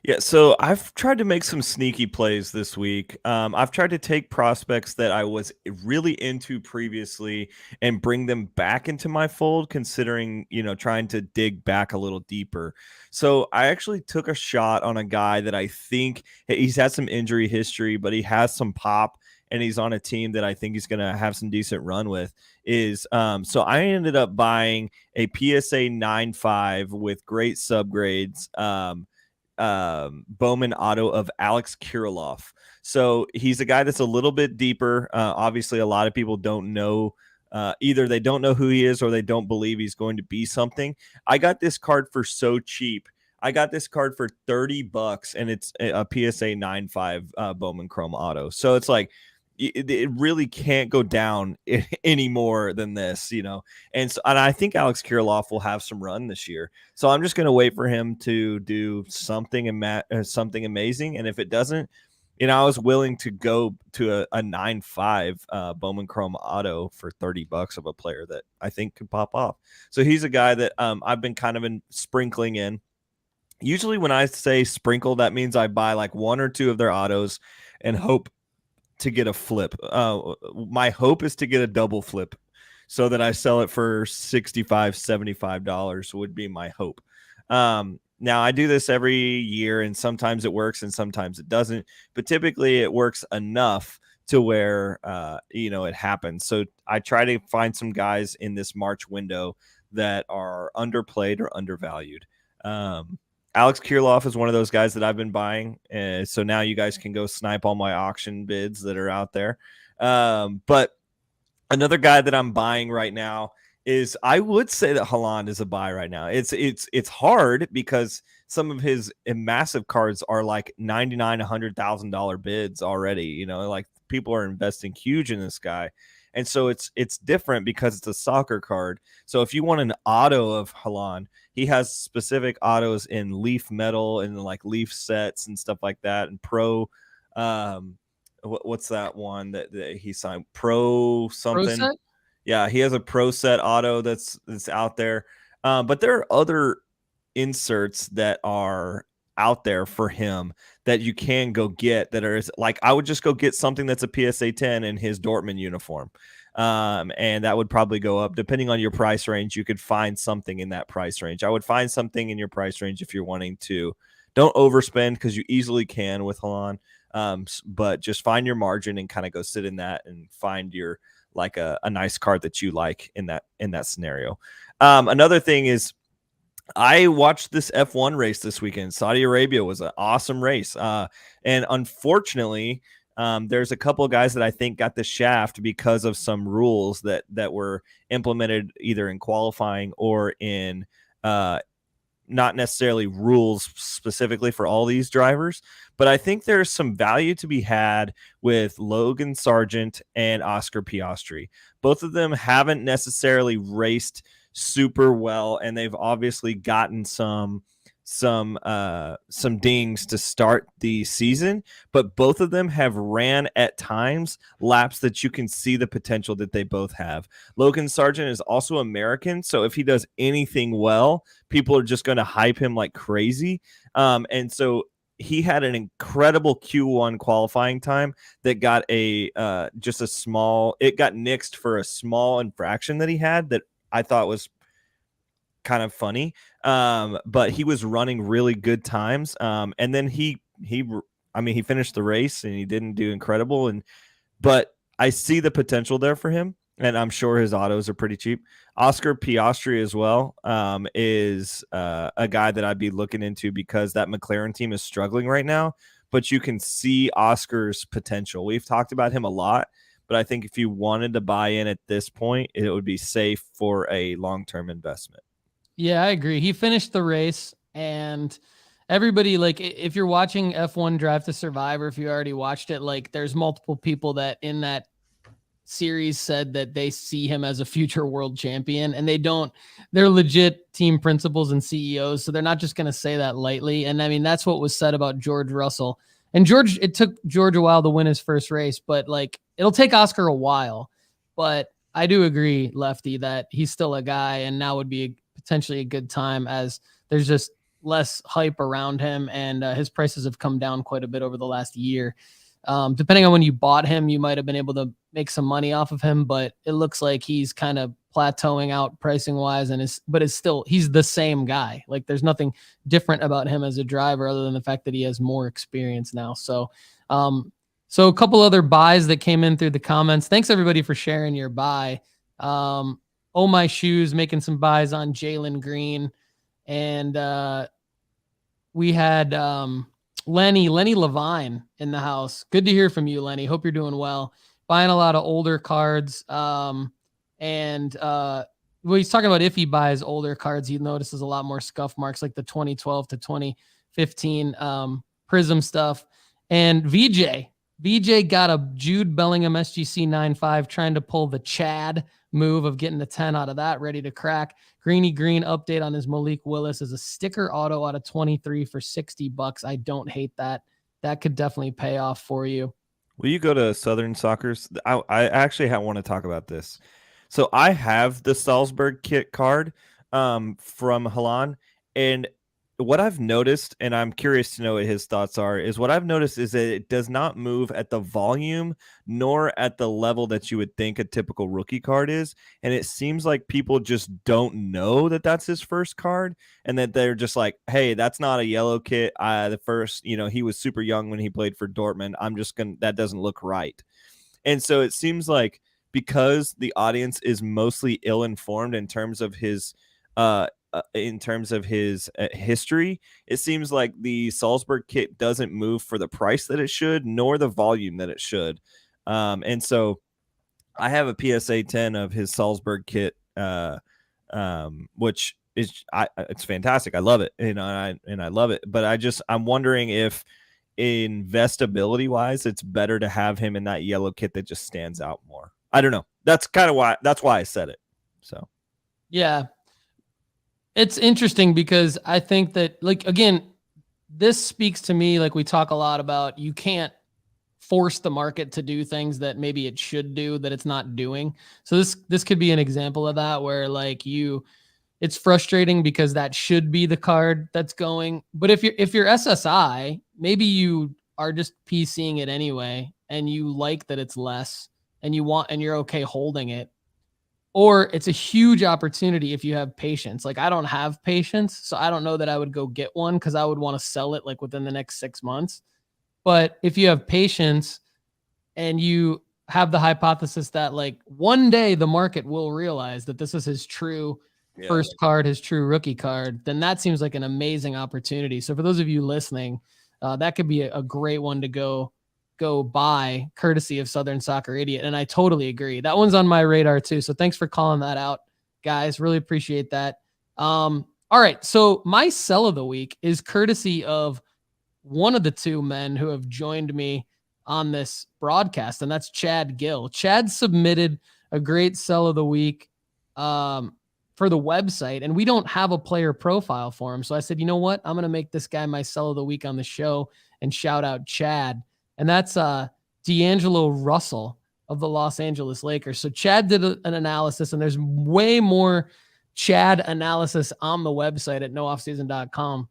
Yeah, so I've tried to make some sneaky plays this week. I've tried to take prospects that I was really into previously and bring them back into my fold, considering, trying to dig back a little deeper. So I actually took a shot on a guy that I think he's had some injury history, but he has some pop, and he's on a team that I think he's going to have some decent run with. So I ended up buying a PSA 9.5 with great subgrades. Bowman auto of Alex Kirilloff. So he's a guy that's a little bit deeper. Obviously, a lot of people don't know. Either they don't know who he is or they don't believe he's going to be something. I got this card for so cheap. I got this card for $30, and it's a PSA 9.5 Bowman Chrome auto. So it's like, it really can't go down any more than this, And I think Alex Kirilloff will have some run this year. So I'm just going to wait for him to do something amazing. And if it doesn't, I was willing to go to a 9.5 Bowman Chrome auto for $30 of a player that I think could pop off. So he's a guy that I've been kind of sprinkling in. Usually when I say sprinkle, that means I buy like one or two of their autos and hope to get a flip. My hope is to get a double flip so that I sell it for $65, $75 would be my hope. Now I do this every year, and sometimes it works and sometimes it doesn't, but typically it works enough to where, it happens. So I try to find some guys in this March window that are underplayed or undervalued. Alex Kirilloff is one of those guys that I've been buying. So now you guys can go snipe all my auction bids that are out there. But another guy that I'm buying right now is, I would say that Haaland is a buy right now. It's hard because some of his massive cards are like $99,000, $100,000 bids already. Like people are investing huge in this guy. And so it's different because it's a soccer card. So if you want an auto of Haaland, he has specific autos in leaf metal and like leaf sets and stuff like that. And pro, what's that one that he signed? Pro something. Pro set? Yeah, he has a pro set auto that's out there. But there are other inserts that are out there for him that you can go get that are like, I would just go get something that's a PSA 10 in his Dortmund uniform. And that would probably go up depending on your price range. You could find something in that price range. I would find something in your price range if you're wanting to. Don't overspend because you easily can with Haaland. But just find your margin and kind of go sit in that and find your like a nice card that you like in that scenario. Another thing is, I watched this F1 race this weekend. Saudi Arabia was an awesome race. And unfortunately, there's a couple of guys that I think got the shaft because of some rules that were implemented either in qualifying or in not necessarily rules specifically for all these drivers. But I think there's some value to be had with Logan Sargent and Oscar Piastri. Both of them haven't necessarily raced super well, and they've obviously gotten some dings to start the season, but both of them have ran at times laps that you can see the potential that they both have. Logan Sargent is also American, so if he does anything well, people are just going to hype him like crazy. And so he had an incredible Q1 qualifying time that got it got nixed for a small infraction that he had that I thought was kind of funny. But he was running really good times. And then he finished the race and he didn't do incredible. But I see the potential there for him, and I'm sure his autos are pretty cheap. Oscar Piastri as well is a guy that I'd be looking into because that McLaren team is struggling right now, but you can see Oscar's potential. We've talked about him a lot, but I think if you wanted to buy in at this point, it would be safe for a long-term investment. Yeah, I agree. He finished the race, and everybody, like, if you're watching F1 Drive to Survive, or if you already watched it, like, there's multiple people that in that series said that they see him as a future world champion, and they're legit team principals and CEOs. So they're not just going to say that lightly. And I mean, that's what was said about George Russell. And it took George a while to win his first race, but like, it'll take Oscar a while. But I do agree, Lefty, that he's still a guy, and now would be potentially a good time as there's just less hype around him, and his prices have come down quite a bit over the last year. Depending on when you bought him, you might have been able to make some money off of him, but it looks like he's kind of plateauing out pricing wise, and he's the same guy. Like, there's nothing different about him as a driver other than the fact that he has more experience now. So a couple other buys that came in through the comments. Thanks everybody for sharing your buy. Oh My Shoes making some buys on Jalen Green, and we had Lenny Levine in the house. Good to hear from you, Lenny. Hope you're doing well. Buying a lot of older cards. Well, he's talking about if he buys older cards, he notices a lot more scuff marks, like the 2012 to 2015 Prism stuff. And VJ got a Jude Bellingham SGC 9.5, trying to pull the Chad move of getting the 10 out of that, ready to crack. Greeny Green update on his Malik Willis as a sticker auto out of 23 for $60. I don't hate that that could definitely pay off for you. Will you go to Southern Soccer's? I actually want to talk about this. So I have the Salzburg kit card from Halan, and what I've noticed, and I'm curious to know what his thoughts are, is what I've noticed is that it does not move at the volume nor at the level that you would think a typical rookie card is. And it seems like people just don't know that that's his first card, and that they're just like, hey, that's not a yellow kit. The first, he was super young when he played for Dortmund. That doesn't look right. And so it seems like because the audience is mostly ill-informed in terms of his history, it seems like the Salzburg kit doesn't move for the price that it should, nor the volume that it should. And so I have a PSA 10 of his Salzburg kit, which is it's fantastic. I love it, and I love it. But I'm wondering if, investability wise, it's better to have him in that yellow kit that just stands out more. I don't know. That's why I said it. So yeah. It's interesting because I think that, like, again, this speaks to me, like we talk a lot about, you can't force the market to do things that maybe it should do that it's not doing. So this could be an example of that, where like it's frustrating because that should be the card that's going. But if you're SSI, maybe you are just PCing it anyway, and you like that it's less, and you're okay holding it. Or it's a huge opportunity if you have patience. Like, I don't have patience, so I don't know that I would go get one, because I would want to sell it like within the next 6 months. But if you have patience and you have the hypothesis that like one day the market will realize that this is his true first card, his true rookie card, then that seems like an amazing opportunity. So for those of you listening, that could be a great one to go buy, courtesy of Southern Soccer Idiot. And I totally agree. That one's on my radar too. So thanks for calling that out, guys. Really appreciate that. All right. So my sell of the week is courtesy of one of the two men who have joined me on this broadcast, and that's Chad Guell. Chad submitted a great sell of the week for the website, and we don't have a player profile for him. So I said, you know what? I'm going to make this guy my sell of the week on the show and shout out Chad. And that's D'Angelo Russell of the Los Angeles Lakers. So Chad did an analysis, and there's way more Chad analysis on the website at nooffseason.com.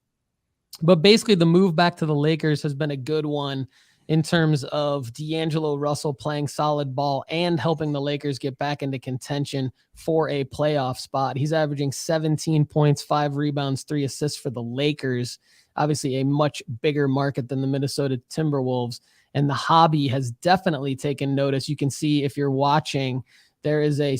But basically, the move back to the Lakers has been a good one in terms of D'Angelo Russell playing solid ball and helping the Lakers get back into contention for a playoff spot. He's averaging 17 points, 5 rebounds, 3 assists for the Lakers. Obviously, a much bigger market than the Minnesota Timberwolves. And the hobby has definitely taken notice. You can see, if you're watching, there is a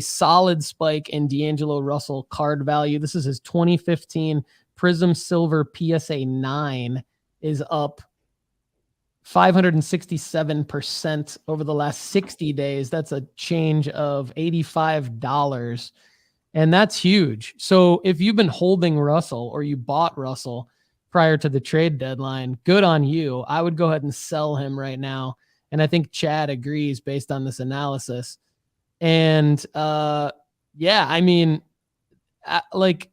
solid spike in D'Angelo Russell card value. This is his 2015 Prism Silver PSA 9 is up 567% over the last 60 days. That's a change of $85. And that's huge. So if you've been holding Russell, or you bought Russell prior to the trade deadline, good on you. I would go ahead and sell him right now. And I think Chad agrees based on this analysis. And like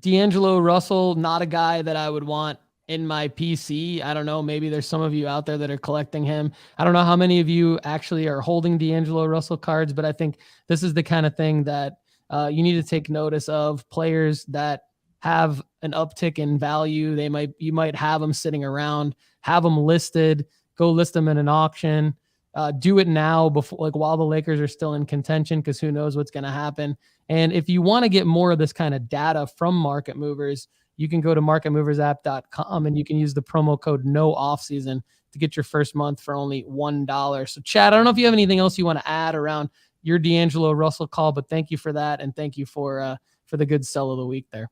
D'Angelo Russell, not a guy that I would want in my PC. I don't know. Maybe there's some of you out there that are collecting him. I don't know how many of you actually are holding D'Angelo Russell cards, but I think this is the kind of thing that you need to take notice of. Players that have an uptick in value, you might have them sitting around, have them listed, go list them in an auction. Do it now, before, like, while the Lakers are still in contention, because who knows what's going to happen. And if you want to get more of this kind of data from market movers, you can go to marketmoversapp.com and you can use the promo code NOOFFSEASON to get your first month for only $1. So Chad, I don't know if you have anything else you want to add around your D'Angelo Russell call, but thank you for that. And thank you for the good sell of the week there.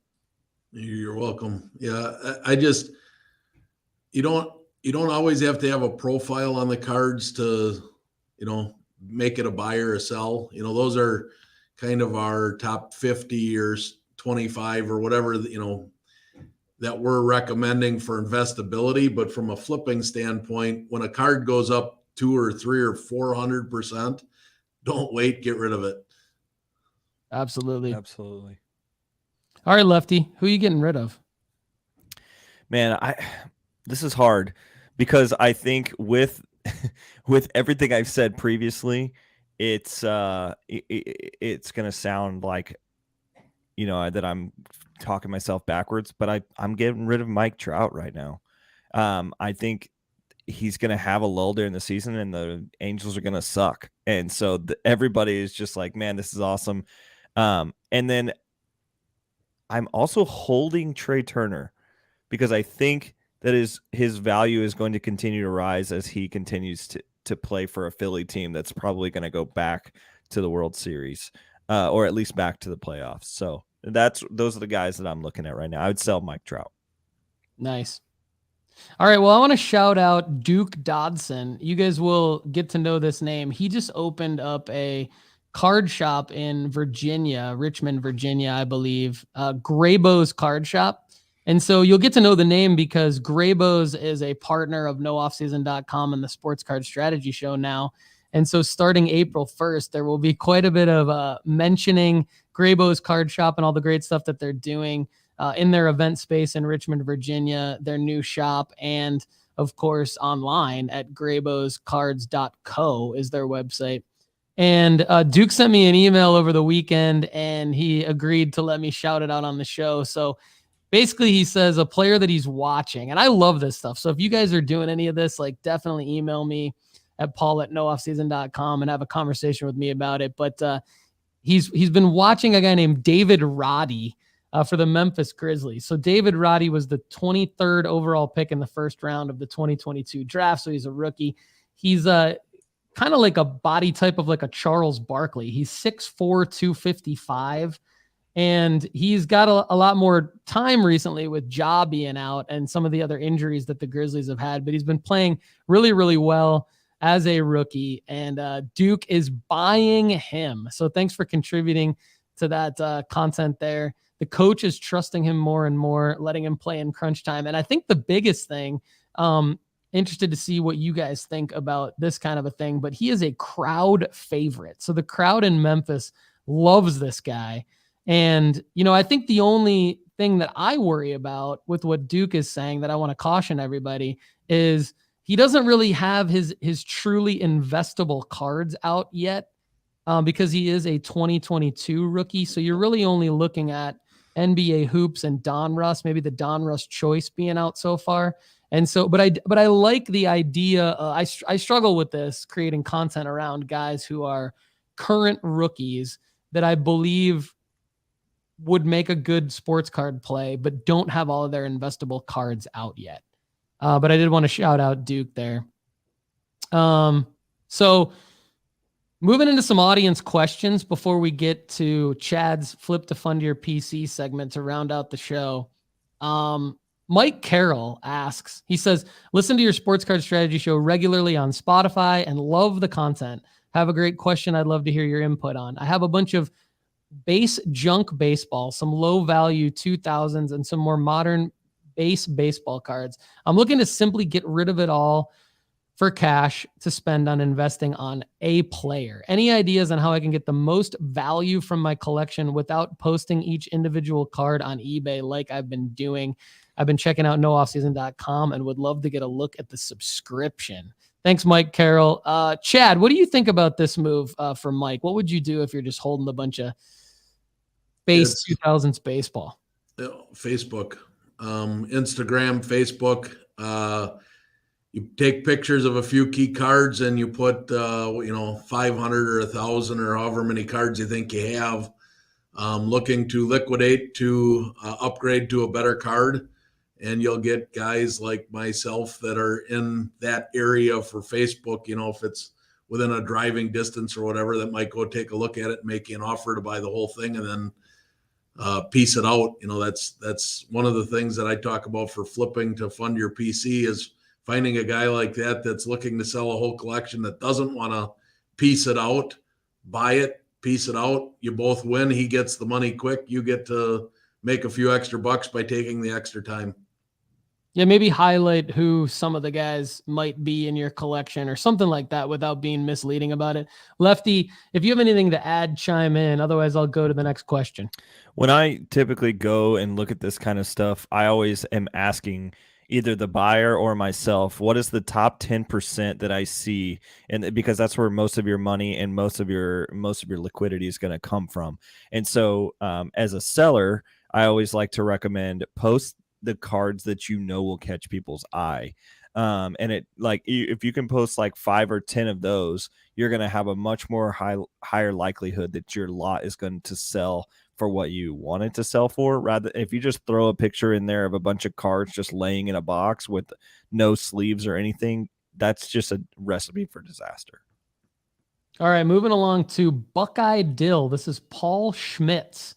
You're welcome. Yeah. You don't always have to have a profile on the cards to, make it a buy or a sell. Those are kind of our top 50 or 25 or whatever, that we're recommending for investability. But from a flipping standpoint, when a card goes up 200 or 300 or 400%, don't wait, get rid of it. Absolutely. Absolutely. All right, Lefty, who are you getting rid of? Man, This is hard because I think with with everything I've said previously, it's it's gonna sound like, you know, that I'm talking myself backwards, but I'm getting rid of Mike Trout right now. I think he's going to have a lull during the season and the Angels are going to suck. And so everybody is just like, man, this is awesome. And then I'm also holding Trey Turner because I think that his value is going to continue to rise as he continues to play for a Philly team that's probably going to go back to the World Series, or at least back to the playoffs. So those are the guys that I'm looking at right now. I would sell Mike Trout. Nice. All right. Well, I want to shout out Duke Dodson. You guys will get to know this name. He just opened up a card shop in Virginia, Richmond, Virginia, I believe, Graybo's Card Shop. And so you'll get to know the name because Graybo's is a partner of nooffseason.com and the Sports Card Strategy Show now. And so starting April 1st, there will be quite a bit of mentioning Graybo's Card Shop and all the great stuff that they're doing in their event space in Richmond, Virginia, their new shop, and of course online at grayboscards.co is their website. And Duke sent me an email over the weekend and he agreed to let me shout it out on the show. So basically he says a player that he's watching, and I love this stuff. So if you guys are doing any of this, like definitely email me at paul@nooffseason.com and have a conversation with me about it. But he's been watching a guy named David Roddy for the Memphis Grizzlies. So David Roddy was the 23rd overall pick in the first round of the 2022 draft. So he's a rookie. He's kind of like a body type of like a Charles Barkley. He's 6'4", 255. And he's got a lot more time recently with Ja being out and some of the other injuries that the Grizzlies have had. But he's been playing really, really well as a rookie. And Duke is buying him. So thanks for contributing to that content there. The coach is trusting him more and more, letting him play in crunch time. And I think the biggest thing, interested to see what you guys think about this kind of a thing, but he is a crowd favorite. So the crowd in Memphis loves this guy. And, you know, I think the only thing that I worry about with what Duke is saying that I want to caution everybody is he doesn't really have his truly investable cards out yet because he is a 2022 rookie. So you're really only looking at NBA hoops and Donruss, maybe the Donruss choice being out so far. And so, but I like the idea. I struggle with this, creating content around guys who are current rookies that I believe would make a good sports card play, but don't have all of their investable cards out yet. But I did want to shout out Duke there. So moving into some audience questions before we get to Chad's Flip to Fund Your PC segment to round out the show. Mike Carroll asks, he says, listen to your Sports Card Strategy Show regularly on Spotify and love the content. Have a great question I'd love to hear your input on. I have a bunch of base junk baseball, some low value 2000s and some more modern base baseball cards. I'm looking to simply get rid of it all for cash to spend on investing on a player. Any ideas on how I can get the most value from my collection without posting each individual card on eBay like I've been doing? I've been checking out nooffseason.com and would love to get a look at the subscription. Thanks, Mike Carroll. Chad, what do you think about this move from Mike? What would you do if you're just holding a bunch of base 2000s baseball? Facebook, Instagram, Facebook. You take pictures of a few key cards and you put, 500 or 1,000 or however many cards you think you have, looking to liquidate to upgrade to a better card. And you'll get guys like myself that are in that area for Facebook, if it's within a driving distance or whatever, that might go take a look at it, make you an offer to buy the whole thing and then piece it out. That's one of the things that I talk about for flipping to fund your PC is finding a guy like that that's looking to sell a whole collection that doesn't want to piece it out, buy it, piece it out. You both win. He gets the money quick. You get to make a few extra bucks by taking the extra time. Yeah, maybe highlight who some of the guys might be in your collection or something like that without being misleading about it. Lefty, if you have anything to add, chime in. Otherwise, I'll go to the next question. When I typically go and look at this kind of stuff, I always am asking, either the buyer or myself, what is the top 10% that I see? And because that's where most of your money and most of your liquidity is going to come from. And so as a seller, I always like to recommend post the cards that you know will catch people's eye. And it like if you can post like 5 or 10 of those, you're going to have a much more higher likelihood that your lot is going to sell for what you want it to sell for. Rather, if you just throw a picture in there of a bunch of cards just laying in a box with no sleeves or anything, that's just a recipe for disaster. All right, moving along to Buckeye Dill. This is Paul Schmitz,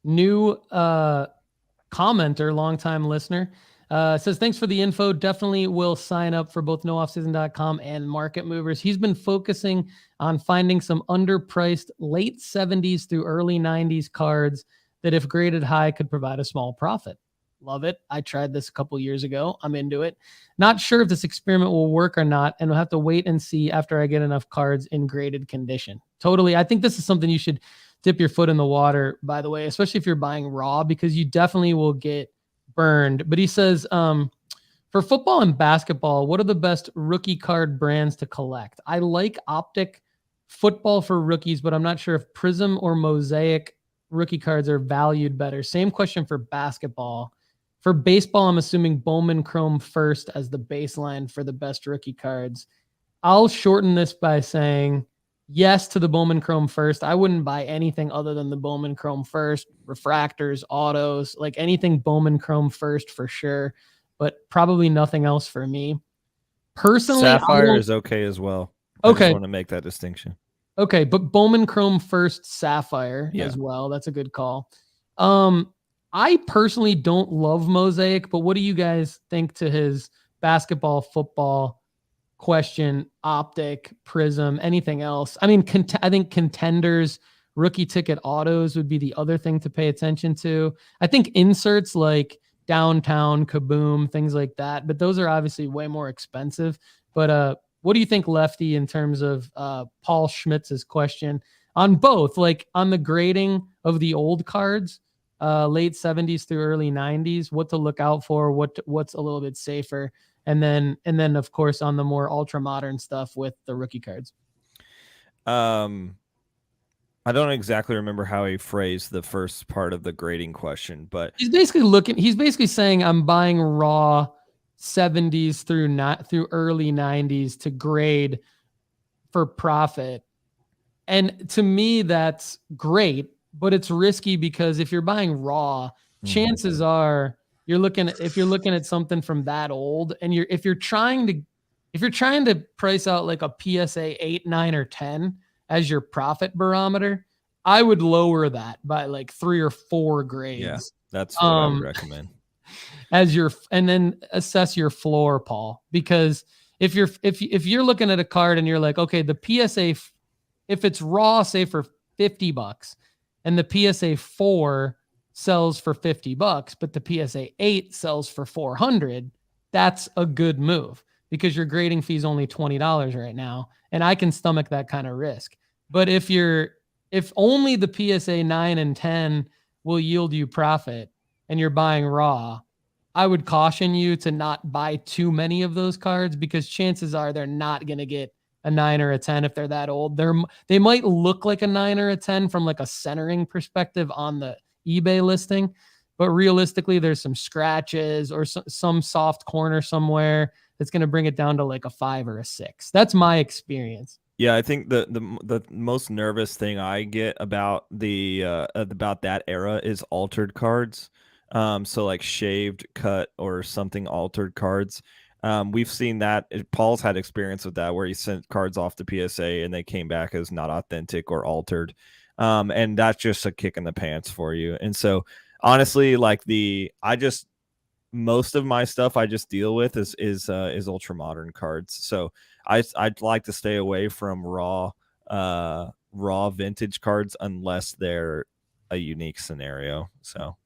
new commenter, longtime listener. Says, thanks for the info. Definitely will sign up for both nooffseason.com and Market Movers. He's been focusing on finding some underpriced late 70s through early 90s cards that, if graded high, could provide a small profit. Love it. I tried this a couple years ago. I'm into it. Not sure if this experiment will work or not, and we'll have to wait and see after I get enough cards in graded condition. Totally. I think this is something you should dip your foot in the water, by the way, especially if you're buying raw, because you definitely will get burned. But he says, for football and basketball, what are the best rookie card brands to collect? I like Optic football for rookies, but I'm not sure if Prism or Mosaic rookie cards are valued better. Same question for basketball. For baseball, I'm assuming Bowman Chrome first as the baseline for the best rookie cards. I'll shorten this by saying yes to the Bowman Chrome first. I wouldn't buy anything other than the Bowman Chrome first, refractors, autos, like anything Bowman Chrome first for sure, but probably nothing else for me. Personally, Sapphire is okay as well. I just want to make that distinction. Okay, but Bowman Chrome first, Sapphire as well. That's a good call. I personally don't love Mosaic, but what do you guys think to his basketball, football question? Optic, Prism, anything else? I mean, I think Contenders, rookie ticket autos would be the other thing to pay attention to. I think inserts like Downtown, Kaboom, things like that, but those are obviously way more expensive. But what do you think, Lefty, in terms of Paul Schmitz's question on both, like on the grading of the old cards, late 70s through early 90s, what to look out for, what's a little bit safer, and then of course on the more ultra modern stuff with the rookie cards? I don't exactly remember how he phrased the first part of the grading question, but he's basically saying I'm buying raw 70s through early 90s to grade for profit. And to me, that's great, but it's risky because if you're buying raw, chances are if you're looking at something from that old, and if you're trying to price out like a PSA 8, 9, or 10 as your profit barometer, I would lower that by like 3 or 4 grades. Yeah, that's what I would recommend. And then assess your floor, Paul, because if you're looking at a card and you're like, okay, the PSA, if it's raw, say for $50, and the PSA 4 sells for $50, but the PSA 8 sells for $400, that's a good move because your grading fee is only $20 right now, and I can stomach that kind of risk. But if only the PSA 9 and 10 will yield you profit and you're buying raw, I would caution you to not buy too many of those cards because chances are they're not going to get a 9 or a 10 if they're that old. They might look like a 9 or a 10 from like a centering perspective on the eBay listing, but realistically there's some scratches or some soft corner somewhere that's going to bring it down to like a 5 or a 6. That's my experience. Yeah, I think the most nervous thing I get about about that era is altered cards. So like shaved, cut, or something altered cards. We've seen that. Paul's had experience with that where he sent cards off to PSA and they came back as not authentic or altered. And that's just a kick in the pants for you. And so honestly, like most of my stuff I just deal with is ultra modern cards. So I'd like to stay away from raw vintage cards unless they're a unique scenario. So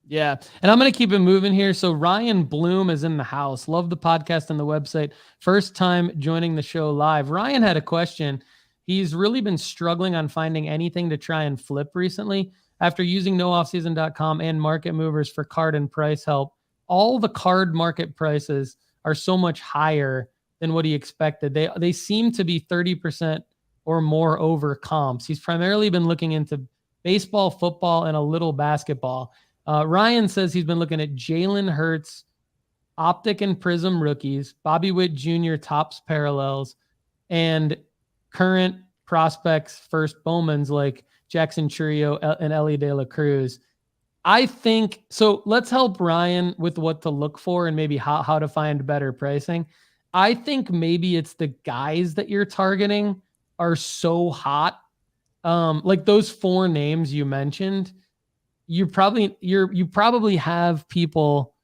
yeah. And I'm going to keep it moving here. So Ryan Bloom is in the house. Love the podcast and the website. First time joining the show live. Ryan had a question. He's really been struggling on finding anything to try and flip recently. After using nooffseason.com and Market Movers for card and price help, all the card market prices are so much higher than what he expected. They seem to be 30% or more over comps. He's primarily been looking into baseball, football, and a little basketball. Ryan says he's been looking at Jalen Hurts, Optic and Prism rookies, Bobby Witt Jr. tops parallels, and current prospects first Bowmans like Jackson Churio and Ellie De La Cruz. I think so. Let's help Ryan with what to look for and maybe how to find better pricing. I think maybe it's the guys that you're targeting are so hot. Like those 4 names you mentioned, you probably have people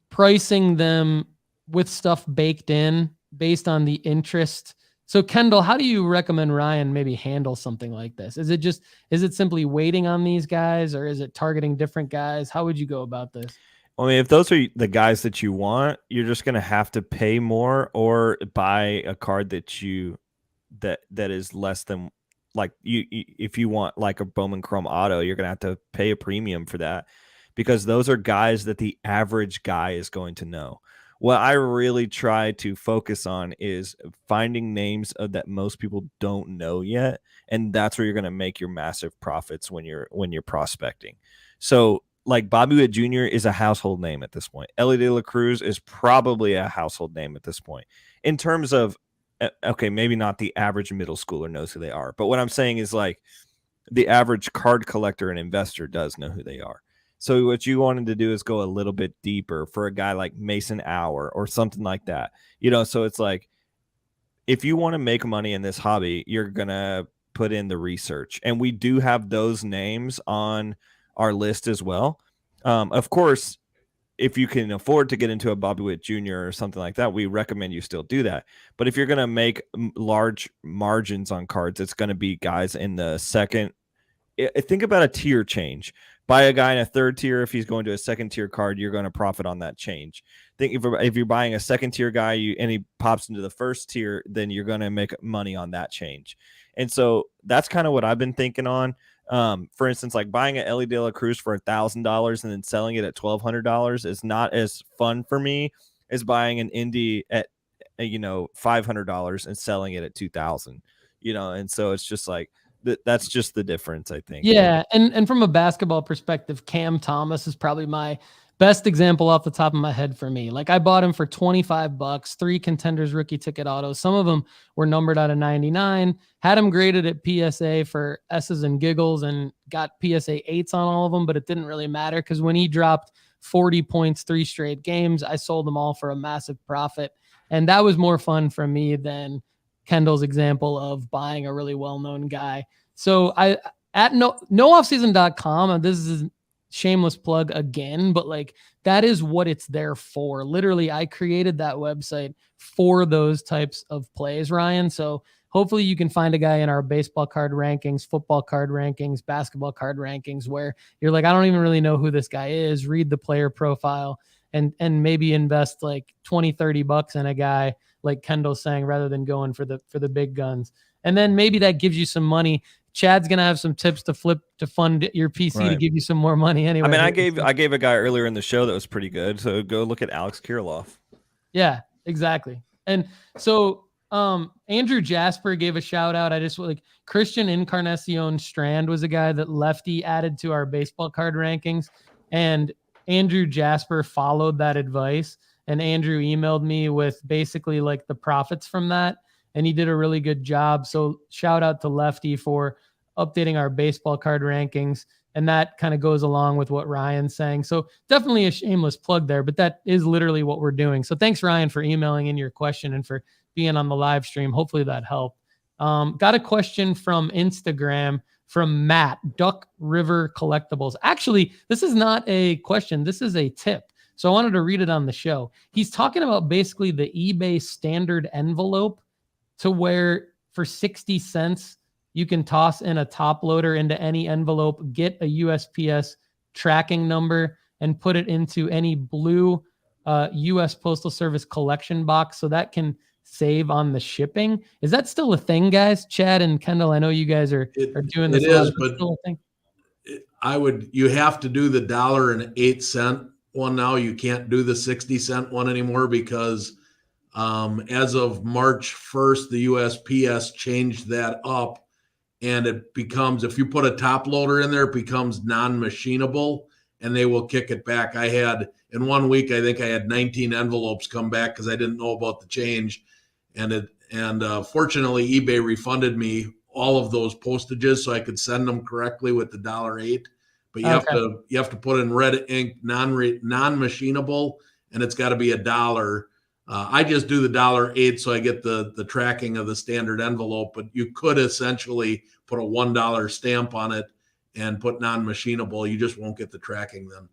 pricing them with stuff baked in based on the interest. So Kendall, how do you recommend Ryan maybe handle something like this? Is it simply waiting on these guys, or is it targeting different guys? How would you go about this? I mean, if those are the guys that you want, you're just going to have to pay more or buy a card that is less than, like, if you want like a Bowman Chrome Auto, you're going to have to pay a premium for that, because those are guys that the average guy is going to know. What I really try to focus on is finding names that most people don't know yet, and that's where you're going to make your massive profits when you're prospecting. So, like, Bobby Witt Jr. is a household name at this point. Ellie De La Cruz is probably a household name at this point. In terms of, okay, maybe not the average middle schooler knows who they are, but what I'm saying is, like, the average card collector and investor does know who they are. So what you wanted to do is go a little bit deeper for a guy like Mason Hour or something like that. So it's like, if you want to make money in this hobby, you're going to put in the research. And we do have those names on our list as well. Of course, if you can afford to get into a Bobby Witt Jr. or something like that, we recommend you still do that. But if you're going to make large margins on cards, it's going to be guys in the second. Think about a tier change. Buy a guy in a 3rd tier. If he's going to a 2nd tier card, you're going to profit on that change. Think if you're buying a 2nd tier guy and he pops into the 1st tier, then you're going to make money on that change. And so that's kind of what I've been thinking on. For instance, like buying an Ellie De La Cruz for $1,000 and then selling it at $1,200 is not as fun for me as buying an Indy at $500 and selling it at $2,000. And so it's just like, that's just the difference, I think. Yeah, and from a basketball perspective, Cam Thomas is probably my best example off the top of my head for me. Like, I bought him for $25, 3 Contenders rookie ticket autos. Some of them were numbered out of 99. Had him graded at PSA for S's and giggles and got PSA 8s on all of them, but it didn't really matter because when he dropped 40 points 3 straight games, I sold them all for a massive profit. And that was more fun for me than Kendall's example of buying a really well-known guy. So I at nooffseason.com, this is a shameless plug again, but like that is what it's there for. Literally, I created that website for those types of plays, Ryan. So hopefully you can find a guy in our baseball card rankings, football card rankings, basketball card rankings where you're like, I don't even really know who this guy is. Read the player profile and maybe invest like $20-$30 in a guy like Kendall's saying, rather than going for the big guns. And then maybe that gives you some money. Chad's going to have some tips to fund your PC to give you some more money anyway. I mean, I gave a guy earlier in the show that was pretty good. So go look at Alex Kirilloff. Yeah, exactly. And so Andrew Jasper gave a shout out. I just like Christian Encarnacion Strand was a guy that Lefty added to our baseball card rankings. And Andrew Jasper followed that advice. And Andrew emailed me with basically like the profits from that. And he did a really good job. So shout out to Lefty for updating our baseball card rankings. And that kind of goes along with what Ryan's saying. So definitely a shameless plug there, but that is literally what we're doing. So thanks, Ryan, for emailing in your question and for being on the live stream. Hopefully that helped. Got a question from Instagram from Matt, Duck River Collectibles. Actually, this is not a question. This is a tip. So I wanted to read it on the show. He's talking about basically the eBay standard envelope to where for 60 cents, you can toss in a top loader into any envelope, get a USPS tracking number, and put it into any blue U.S. Postal Service collection box so that can save on the shipping. Is that still a thing, guys? Chad and Kendall, I know you guys are doing this. It is, but you have to do the $1.08 one now. You can't do the 60-cent one anymore because as of March 1st, the USPS changed that up, and it becomes, if you put a top loader in there, it becomes non-machinable, and they will kick it back. I had, in 1 week, I think I had 19 envelopes come back because I didn't know about the change. And fortunately, eBay refunded me all of those postages so I could send them correctly with the $8. But you have to put in red ink, non-machinable, and it's got to be $1. I just do the $8 so I get the tracking of the standard envelope, but you could essentially put a $1 stamp on it and put non-machinable. You just won't get the tracking then.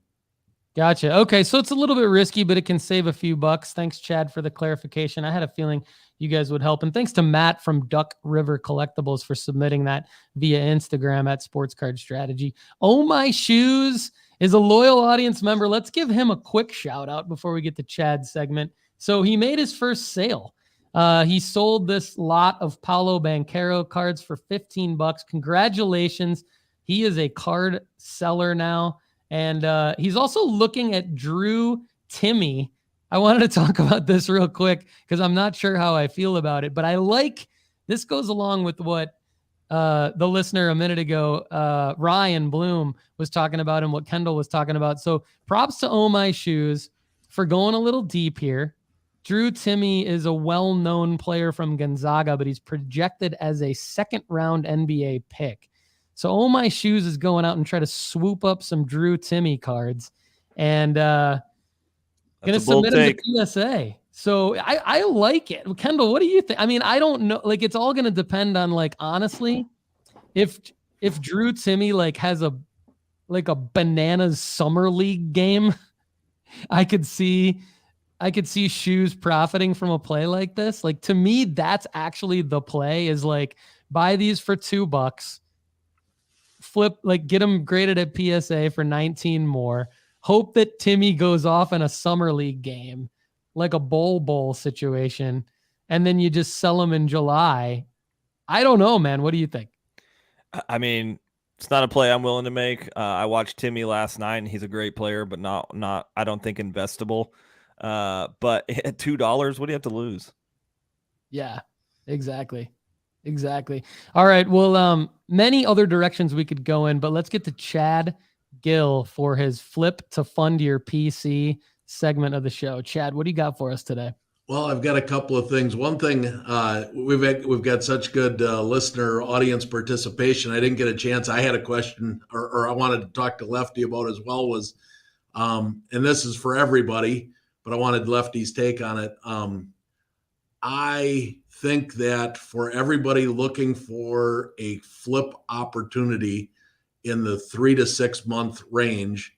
Gotcha. Okay, so it's a little bit risky, but it can save a few bucks. Thanks, Chad, for the clarification. I had a feeling you guys would help. And thanks to Matt from Duck River Collectibles for submitting that via Instagram at Sports Card Strategy. Oh My Shoes is a loyal audience member. Let's give him a quick shout out before we get to Chad's segment. So he made his first sale. He sold this lot of Paulo Banchero cards for $15. Congratulations. He is a card seller now. And he's also looking at Drew Timme. I wanted to talk about this real quick because I'm not sure how I feel about it, but I like, this goes along with what the listener a minute ago, Ryan Bloom, was talking about and what Kendall was talking about. So props to Oh My Shoes for going a little deep here. Drew Timme is a well-known player from Gonzaga, but he's projected as a second-round NBA pick. So Oh My Shoes is going out and try to swoop up some Drew Timme cards and going to submit them to PSA. So I like it. Kendall, what do you think? I mean, I don't know. Like, it's all going to depend on, like, honestly, if Drew Timme like has a bananas summer league game, I could see Shoes profiting from a play like this. Like, to me, that's actually the play, is like, buy these for $2, flip, like, get them graded at PSA for 19 more. Hope that Timme goes off in a summer league game, like a bowl situation, and then you just sell them in July. I don't know, man. What do you think? I mean, it's not a play I'm willing to make. I watched Timme last night, and he's a great player, but not I don't think investable. But at $2, what do you have to lose? Yeah, exactly. All right. Well, many other directions we could go in, but let's get to Chad Guell for his flip to fund your PC segment of the show. Chad, what do you got for us today? Well, I've got a couple of things. One thing, we've got such good listener audience participation. I didn't get a chance. I had a question, or I wanted to talk to Lefty about as well, was, and this is for everybody, but I wanted Lefty's take on it. I think that for everybody looking for a flip opportunity in the 3 to 6 month range,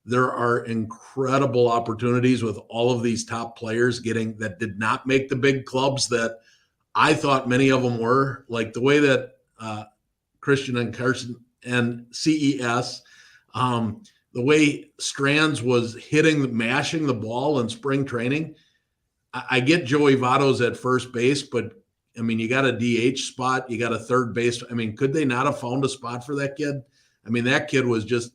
there are incredible opportunities with all of these top players that did not make the big clubs that I thought many of them were, like the way that Christian and Carson and CES, the way Strands was mashing the ball in spring training. I get Joey Votto's at first base, but I mean, you got a DH spot, you got a third base. I mean, could they not have found a spot for that kid? I mean, that kid was just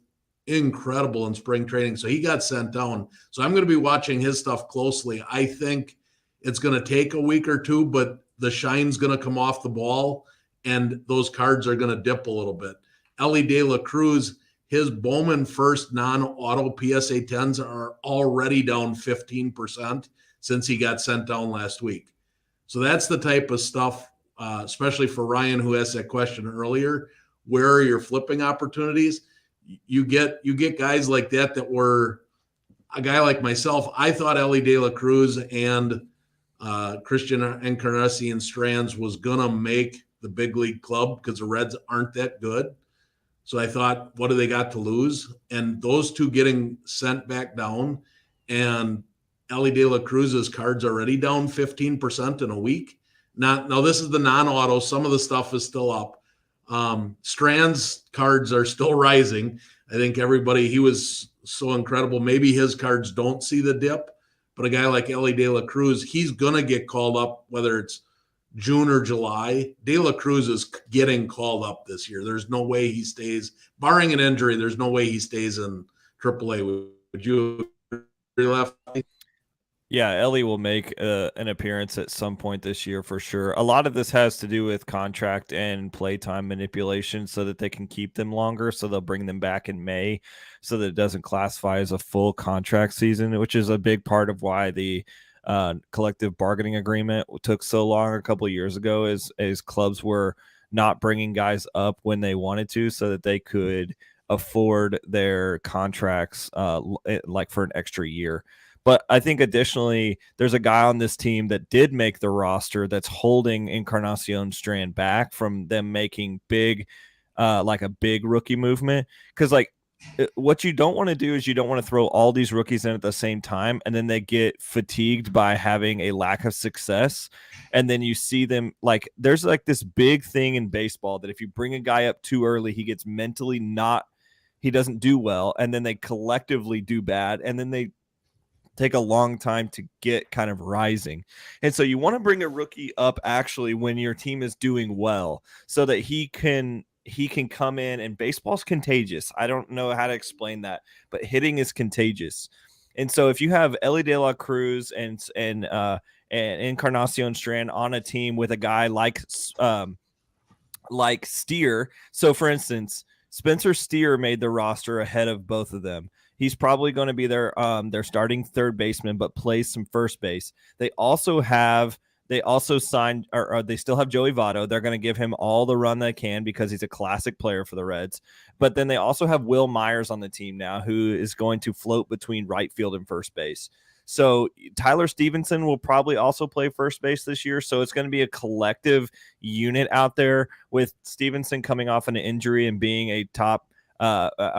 incredible in spring training. So he got sent down. So I'm going to be watching his stuff closely. I think it's going to take a week or two, but the shine's going to come off the ball and those cards are going to dip a little bit. Ellie De La Cruz, his Bowman first non-auto PSA 10s are already down 15% since he got sent down last week. So that's the type of stuff, especially for Ryan, who asked that question earlier. Where are your flipping opportunities? You get guys like that were a guy like myself. I thought Ellie De La Cruz and Christian Encarnacion Strands was going to make the big league club because the Reds aren't that good. So I thought, what do they got to lose? And those two getting sent back down, and Ellie De La Cruz's cards already down 15% in a week. Now this is the non-auto. Some of the stuff is still up. Strands cards are still rising. I think he was so incredible. Maybe his cards don't see the dip, but a guy like Ellie De La Cruz, he's going to get called up, whether it's June or July. De La Cruz is getting called up this year. There's no way he stays, barring an injury, there's no way he stays in AAA. Would you left. Yeah, Ellie will make an appearance at some point this year for sure. A lot of this has to do with contract and playtime manipulation so that they can keep them longer. So they'll bring them back in May so that it doesn't classify as a full contract season, which is a big part of why the collective bargaining agreement took so long a couple of years ago, as clubs were not bringing guys up when they wanted to so that they could afford their contracts like for an extra year. But I think additionally, there's a guy on this team that did make the roster that's holding Encarnacion Strand back from them making big, like a big rookie movement. Because like what you don't want to do is you don't want to throw all these rookies in at the same time and then they get fatigued by having a lack of success. And then you see them like there's like this big thing in baseball that if you bring a guy up too early, he gets mentally he doesn't do well. And then they collectively do bad. And then they take a long time to get kind of rising. And so you want to bring a rookie up actually when your team is doing well so that he can come in, and baseball's contagious. I don't know how to explain that, but hitting is contagious. And so if you have Ellie De La Cruz and Encarnacion Strand on a team with a guy like Steer. So for instance, Spencer Steer made the roster ahead of both of them. He's probably going to be their starting third baseman, but plays some first base. They also signed, or they still have Joey Votto. They're going to give him all the run they can because he's a classic player for the Reds. But then they also have Will Myers on the team now, who is going to float between right field and first base. So Tyler Stevenson will probably also play first base this year. So it's going to be a collective unit out there, with Stevenson coming off an injury and being a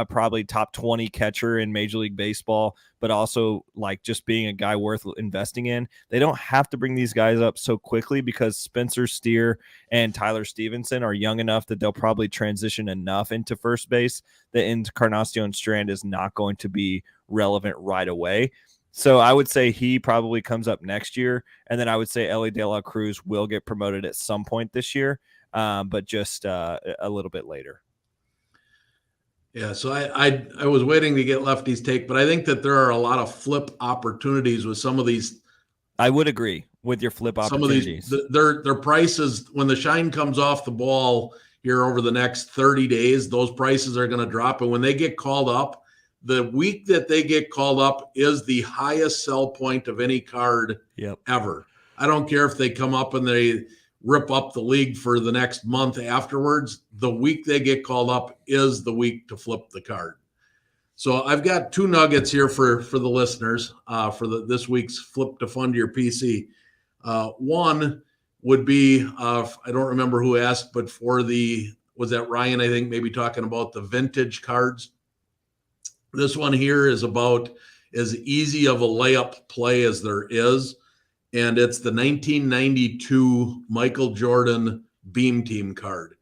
probably top 20 catcher in Major League Baseball, but also like just being a guy worth investing in. They don't have to bring these guys up so quickly because Spencer Steer and Tyler Stevenson are young enough that they'll probably transition enough into first base that Encarnacion Strand is not going to be relevant right away. So I would say he probably comes up next year. And then I would say Ellie De La Cruz will get promoted at some point this year, but just a little bit later. Yeah, so I was waiting to get Lefty's take, but I think that there are a lot of flip opportunities with some of these. I would agree with your flip opportunities. Some of these, their prices, when the shine comes off the ball here over the next 30 days, those prices are going to drop. And when they get called up, the week that they get called up is the highest sell point of any card ever. I don't care if they come up and they rip up the league for the next month afterwards. The week they get called up is the week to flip the card. So I've got two nuggets here for the listeners for this week's Flip to Fund Your PC. One would be, I don't remember who asked, but was that Ryan, I think, maybe talking about the vintage cards. This one here is about as easy of a layup play as there is. And it's the 1992 Michael Jordan Beam Team card.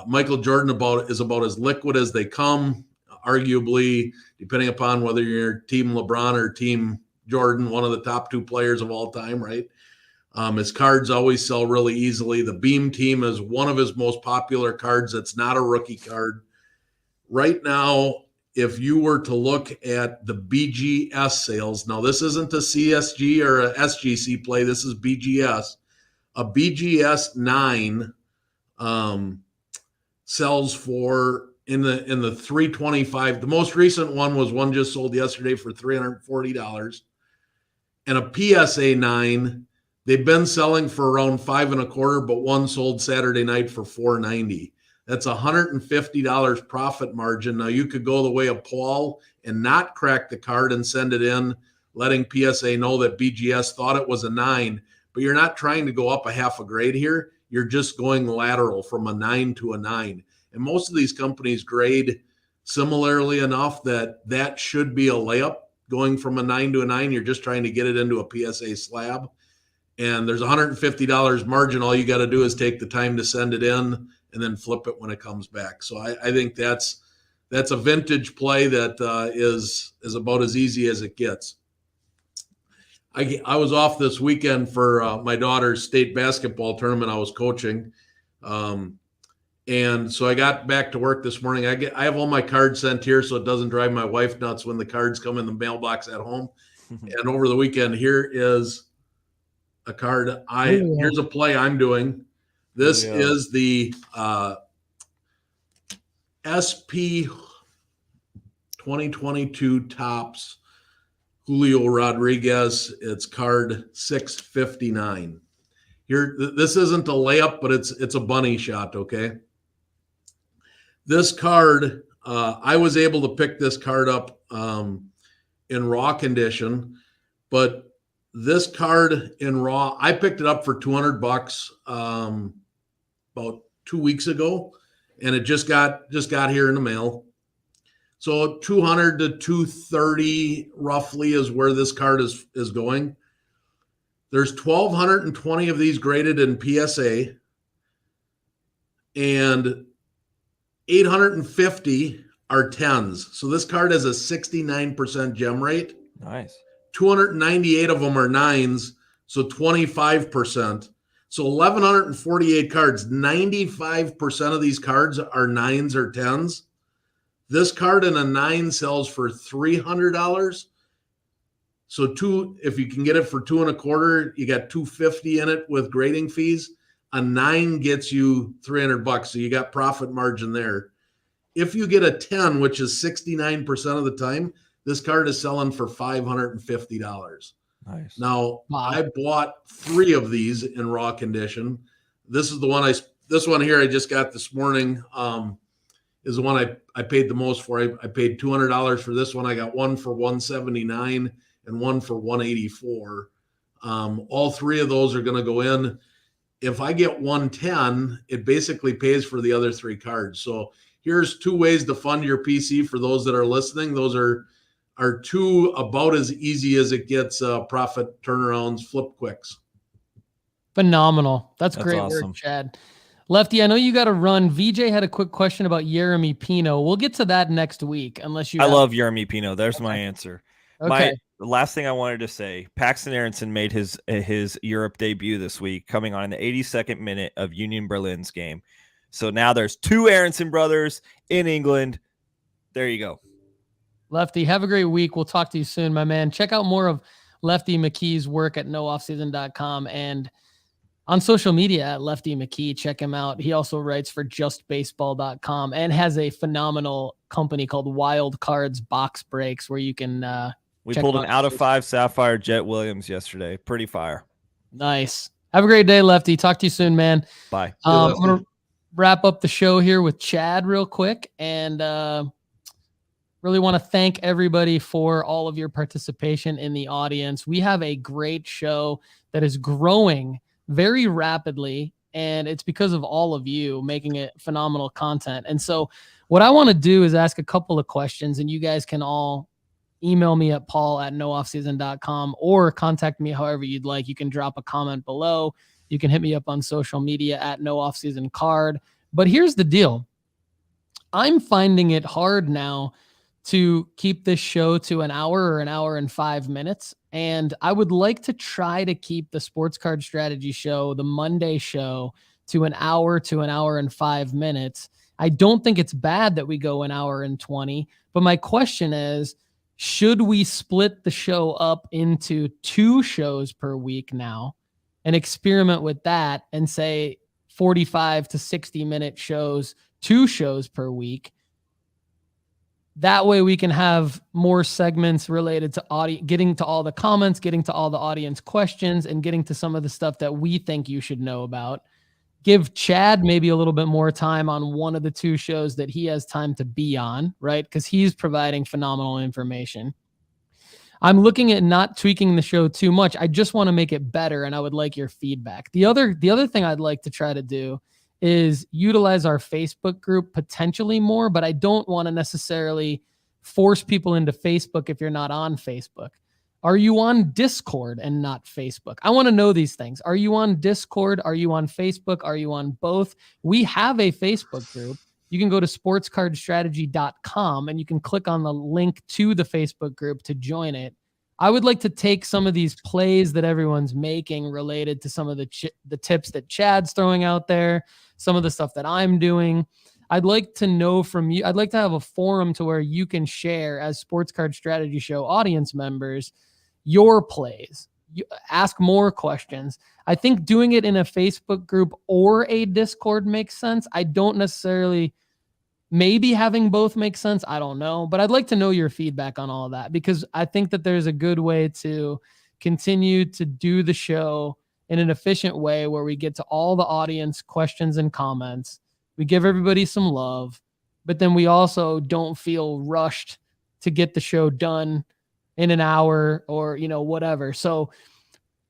Michael Jordan is about as liquid as they come, arguably, depending upon whether you're Team LeBron or Team Jordan, one of the top two players of all time, right? His cards always sell really easily. The Beam Team is one of his most popular cards. That's not a rookie card. Right now, if you were to look at the BGS sales, now this isn't a CSG or a SGC play, this is BGS. A BGS 9 sells for in the 325. The most recent one just sold yesterday for $340. And a PSA 9, they've been selling for around $5.25, but one sold Saturday night for $490. That's $150 profit margin. Now you could go the way of Paul and not crack the card and send it in, letting PSA know that BGS thought it was a 9, but you're not trying to go up a half a grade here. You're just going lateral from a 9 to a 9. And most of these companies grade similarly enough that should be a layup. Going from a 9 to a 9, you're just trying to get it into a PSA slab. And there's $150 margin. All you got to do is take the time to send it in and then flip it when it comes back. So I think that's a vintage play that is about as easy as it gets. I was off this weekend for my daughter's state basketball tournament I was coaching. And so I got back to work this morning. I have all my cards sent here so it doesn't drive my wife nuts when the cards come in the mailbox at home. And over the weekend, here is a card. Here's a play I'm doing. This is the SP 2022 Topps Julio Rodriguez. It's card 659. Here, this isn't a layup, but it's a bunny shot, okay? This card, I was able to pick this card up in raw condition, but this card in raw, I picked it up for $200 about 2 weeks ago, and it just got here in the mail. So 200 to 230 roughly is where this card is going. There's 1,220 of these graded in PSA, and 850 are 10s. So this card has a 69% gem rate. Nice. 298 of them are 9s, so 25%. So 1,148 cards, 95% of these cards are 9s or 10s. This card in a 9 sells for $300. So if you can get it for $2.25, you got $250 in it with grading fees. A 9 gets you $300, so you got profit margin there. If you get a 10, which is 69% of the time, this card is selling for $550. Nice. Now, I bought 3 of these in raw condition. This is the one this one here I just got this morning. Is the one I paid the most for. I paid $200 for this one. I got one for $179 and one for $184. All 3 of those are going to go in. If I get 110, it basically pays for the other 3 cards. So here's 2 ways to fund your PC for those that are listening. Those are 2 about as easy as it gets profit turnarounds, flip quicks. Phenomenal. That's great awesome work, Chad. Lefty, I know you got to run. VJ had a quick question about Jeremy Pino. We'll get to that next week, unless you. I love Jeremy Pino. There's my answer. Okay. The last thing I wanted to say: Paxton Aronson made his Europe debut this week, coming on in the 82nd minute of Union Berlin's game. So now there's 2 Aronson brothers in England. There you go. Lefty, have a great week. We'll talk to you soon, my man. Check out more of Lefty McKee's work at nooffseason.com and on social media at Lefty McKee. Check him out. He also writes for justbaseball.com and has a phenomenal company called Wild Cards Box Breaks where you can we pulled an out of 5 Sapphire Jet Williams yesterday. Pretty fire. Nice. Have a great day, Lefty. Talk to you soon, man. Bye. I'm going to wrap up the show here with Chad real quick, and really want to thank everybody for all of your participation in the audience. We have a great show that is growing very rapidly, and it's because of all of you making it phenomenal content. And so what I want to do is ask a couple of questions, and you guys can all email me at paul@nooffseason.com or contact me however you'd like. You can drop a comment below. You can hit me up on social media at nooffseasoncard. But here's the deal. I'm finding it hard now to keep this show to an hour or an hour and 5 minutes. And I would like to try to keep the Sports Card Strategy show, the Monday show, to an hour and 5 minutes. I don't think it's bad that we go an hour and 20, but my question is, should we split the show up into 2 shows per week now and experiment with that and say 45 to 60-minute shows, 2 shows per week? That way we can have more segments related to getting to all the comments, getting to all the audience questions, and getting to some of the stuff that we think you should know about. Give Chad maybe a little bit more time on one of the 2 shows that he has time to be on, right? Because he's providing phenomenal information. I'm looking at not tweaking the show too much. I just want to make it better, and I would like your feedback. The other thing I'd like to try to do is utilize our Facebook group potentially more, but I don't want to necessarily force people into Facebook if you're not on Facebook. Are you on Discord and not Facebook? I want to know these things. Are you on Discord? Are you on Facebook? Are you on both? We have a Facebook group. You can go to sportscardstrategy.com and you can click on the link to the Facebook group to join it. I would like to take some of these plays that everyone's making related to some of the tips that Chad's throwing out there, some of the stuff that I'm doing. I'd like to know from you. I'd like to have a forum to where you can share as Sports Card Strategy Show audience members, your plays. Ask more questions. I think doing it in a Facebook group or a Discord makes sense. I don't necessarily, maybe having both makes sense. I don't know, but I'd like to know your feedback on all of that, because I think that there's a good way to continue to do the show in an efficient way where we get to all the audience questions and comments. We give everybody some love, but then we also don't feel rushed to get the show done in an hour or, whatever. So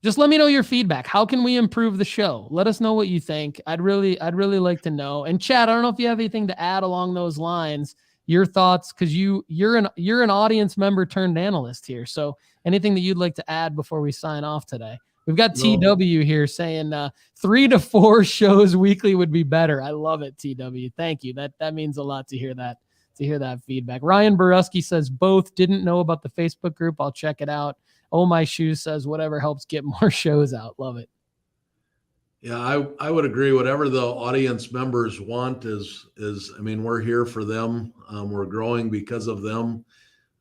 just let me know your feedback. How can we improve the show? Let us know what you think. I'd really like to know. And Chad, I don't know if you have anything to add along those lines, your thoughts, because you're an audience member turned analyst here. So anything that you'd like to add before we sign off today? We've got TW here saying 3 to 4 shows weekly would be better. I love it, TW. Thank you. That means a lot to hear that. Feedback. Ryan Borusky says both. Didn't know about the Facebook group. I'll check it out. Oh My Shoes says whatever helps get more shows out. Love it. Yeah, I would agree. Whatever the audience members want is we're here for them. We're growing because of them.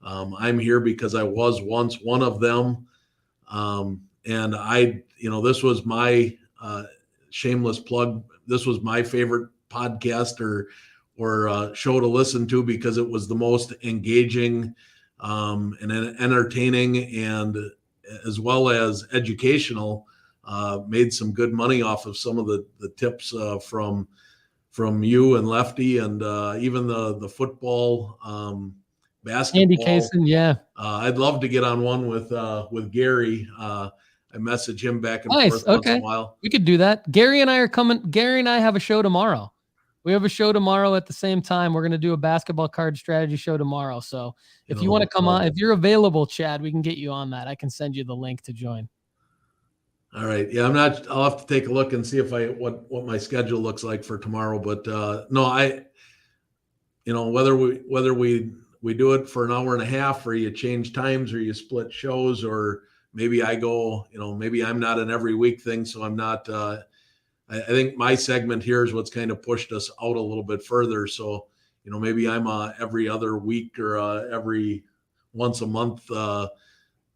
I'm here because I was once one of them. And this was my shameless plug. This was my favorite podcast or show to listen to because it was the most engaging and entertaining, and as well as educational. Made some good money off of some of the tips from you and Lefty, and even the football, basketball. Andy Kaysen, yeah. I'd love to get on one with Gary. I message him back and forth once in a while. We could do that. Gary and I are coming. Gary and I have a show tomorrow. We have a show tomorrow at the same time. We're going to do a basketball card strategy show tomorrow. So if you want to come on, if you're available, Chad, we can get you on that. I can send you the link to join. All right. Yeah, I'll have to take a look and see if what my schedule looks like for tomorrow. But no, whether we do it for an hour and a half, or you change times, or you split shows, or maybe I go, maybe I'm not an every week thing. So I'm not, I think my segment here is what's kind of pushed us out a little bit further. So, maybe I'm every other week or every once a month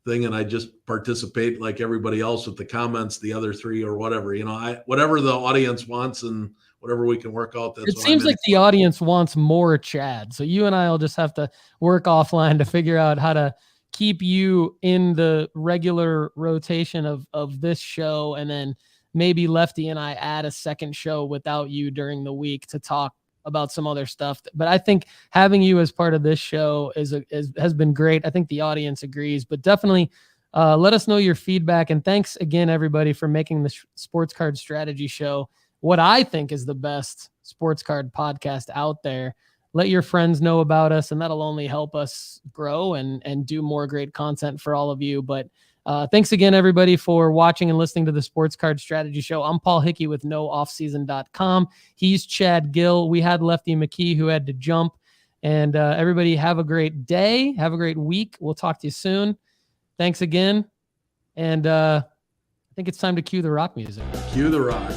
thing, and I just participate like everybody else with the comments, the other 3 or whatever. Whatever the audience wants and whatever we can work out. It seems like the audience wants more Chad. So you and I will just have to work offline to figure out how to keep you in the regular rotation of this show, and then maybe Lefty and I add a second show without you during the week to talk about some other stuff. But I think having you as part of this show has been great. I think the audience agrees, but definitely let us know your feedback. And thanks again, everybody, for making the Sports Card Strategy Show what I think is the best sports card podcast out there. Let your friends know about us, and that'll only help us grow and do more great content for all of you. But thanks again, everybody, for watching and listening to the Sports Card Strategy Show. I'm Paul Hickey with nooffseason.com. He's Chad Guell. We had Lefty McKee, who had to jump. And everybody have a great day. Have a great week. We'll talk to you soon. Thanks again. And I think it's time to cue the rock music. Cue the rock.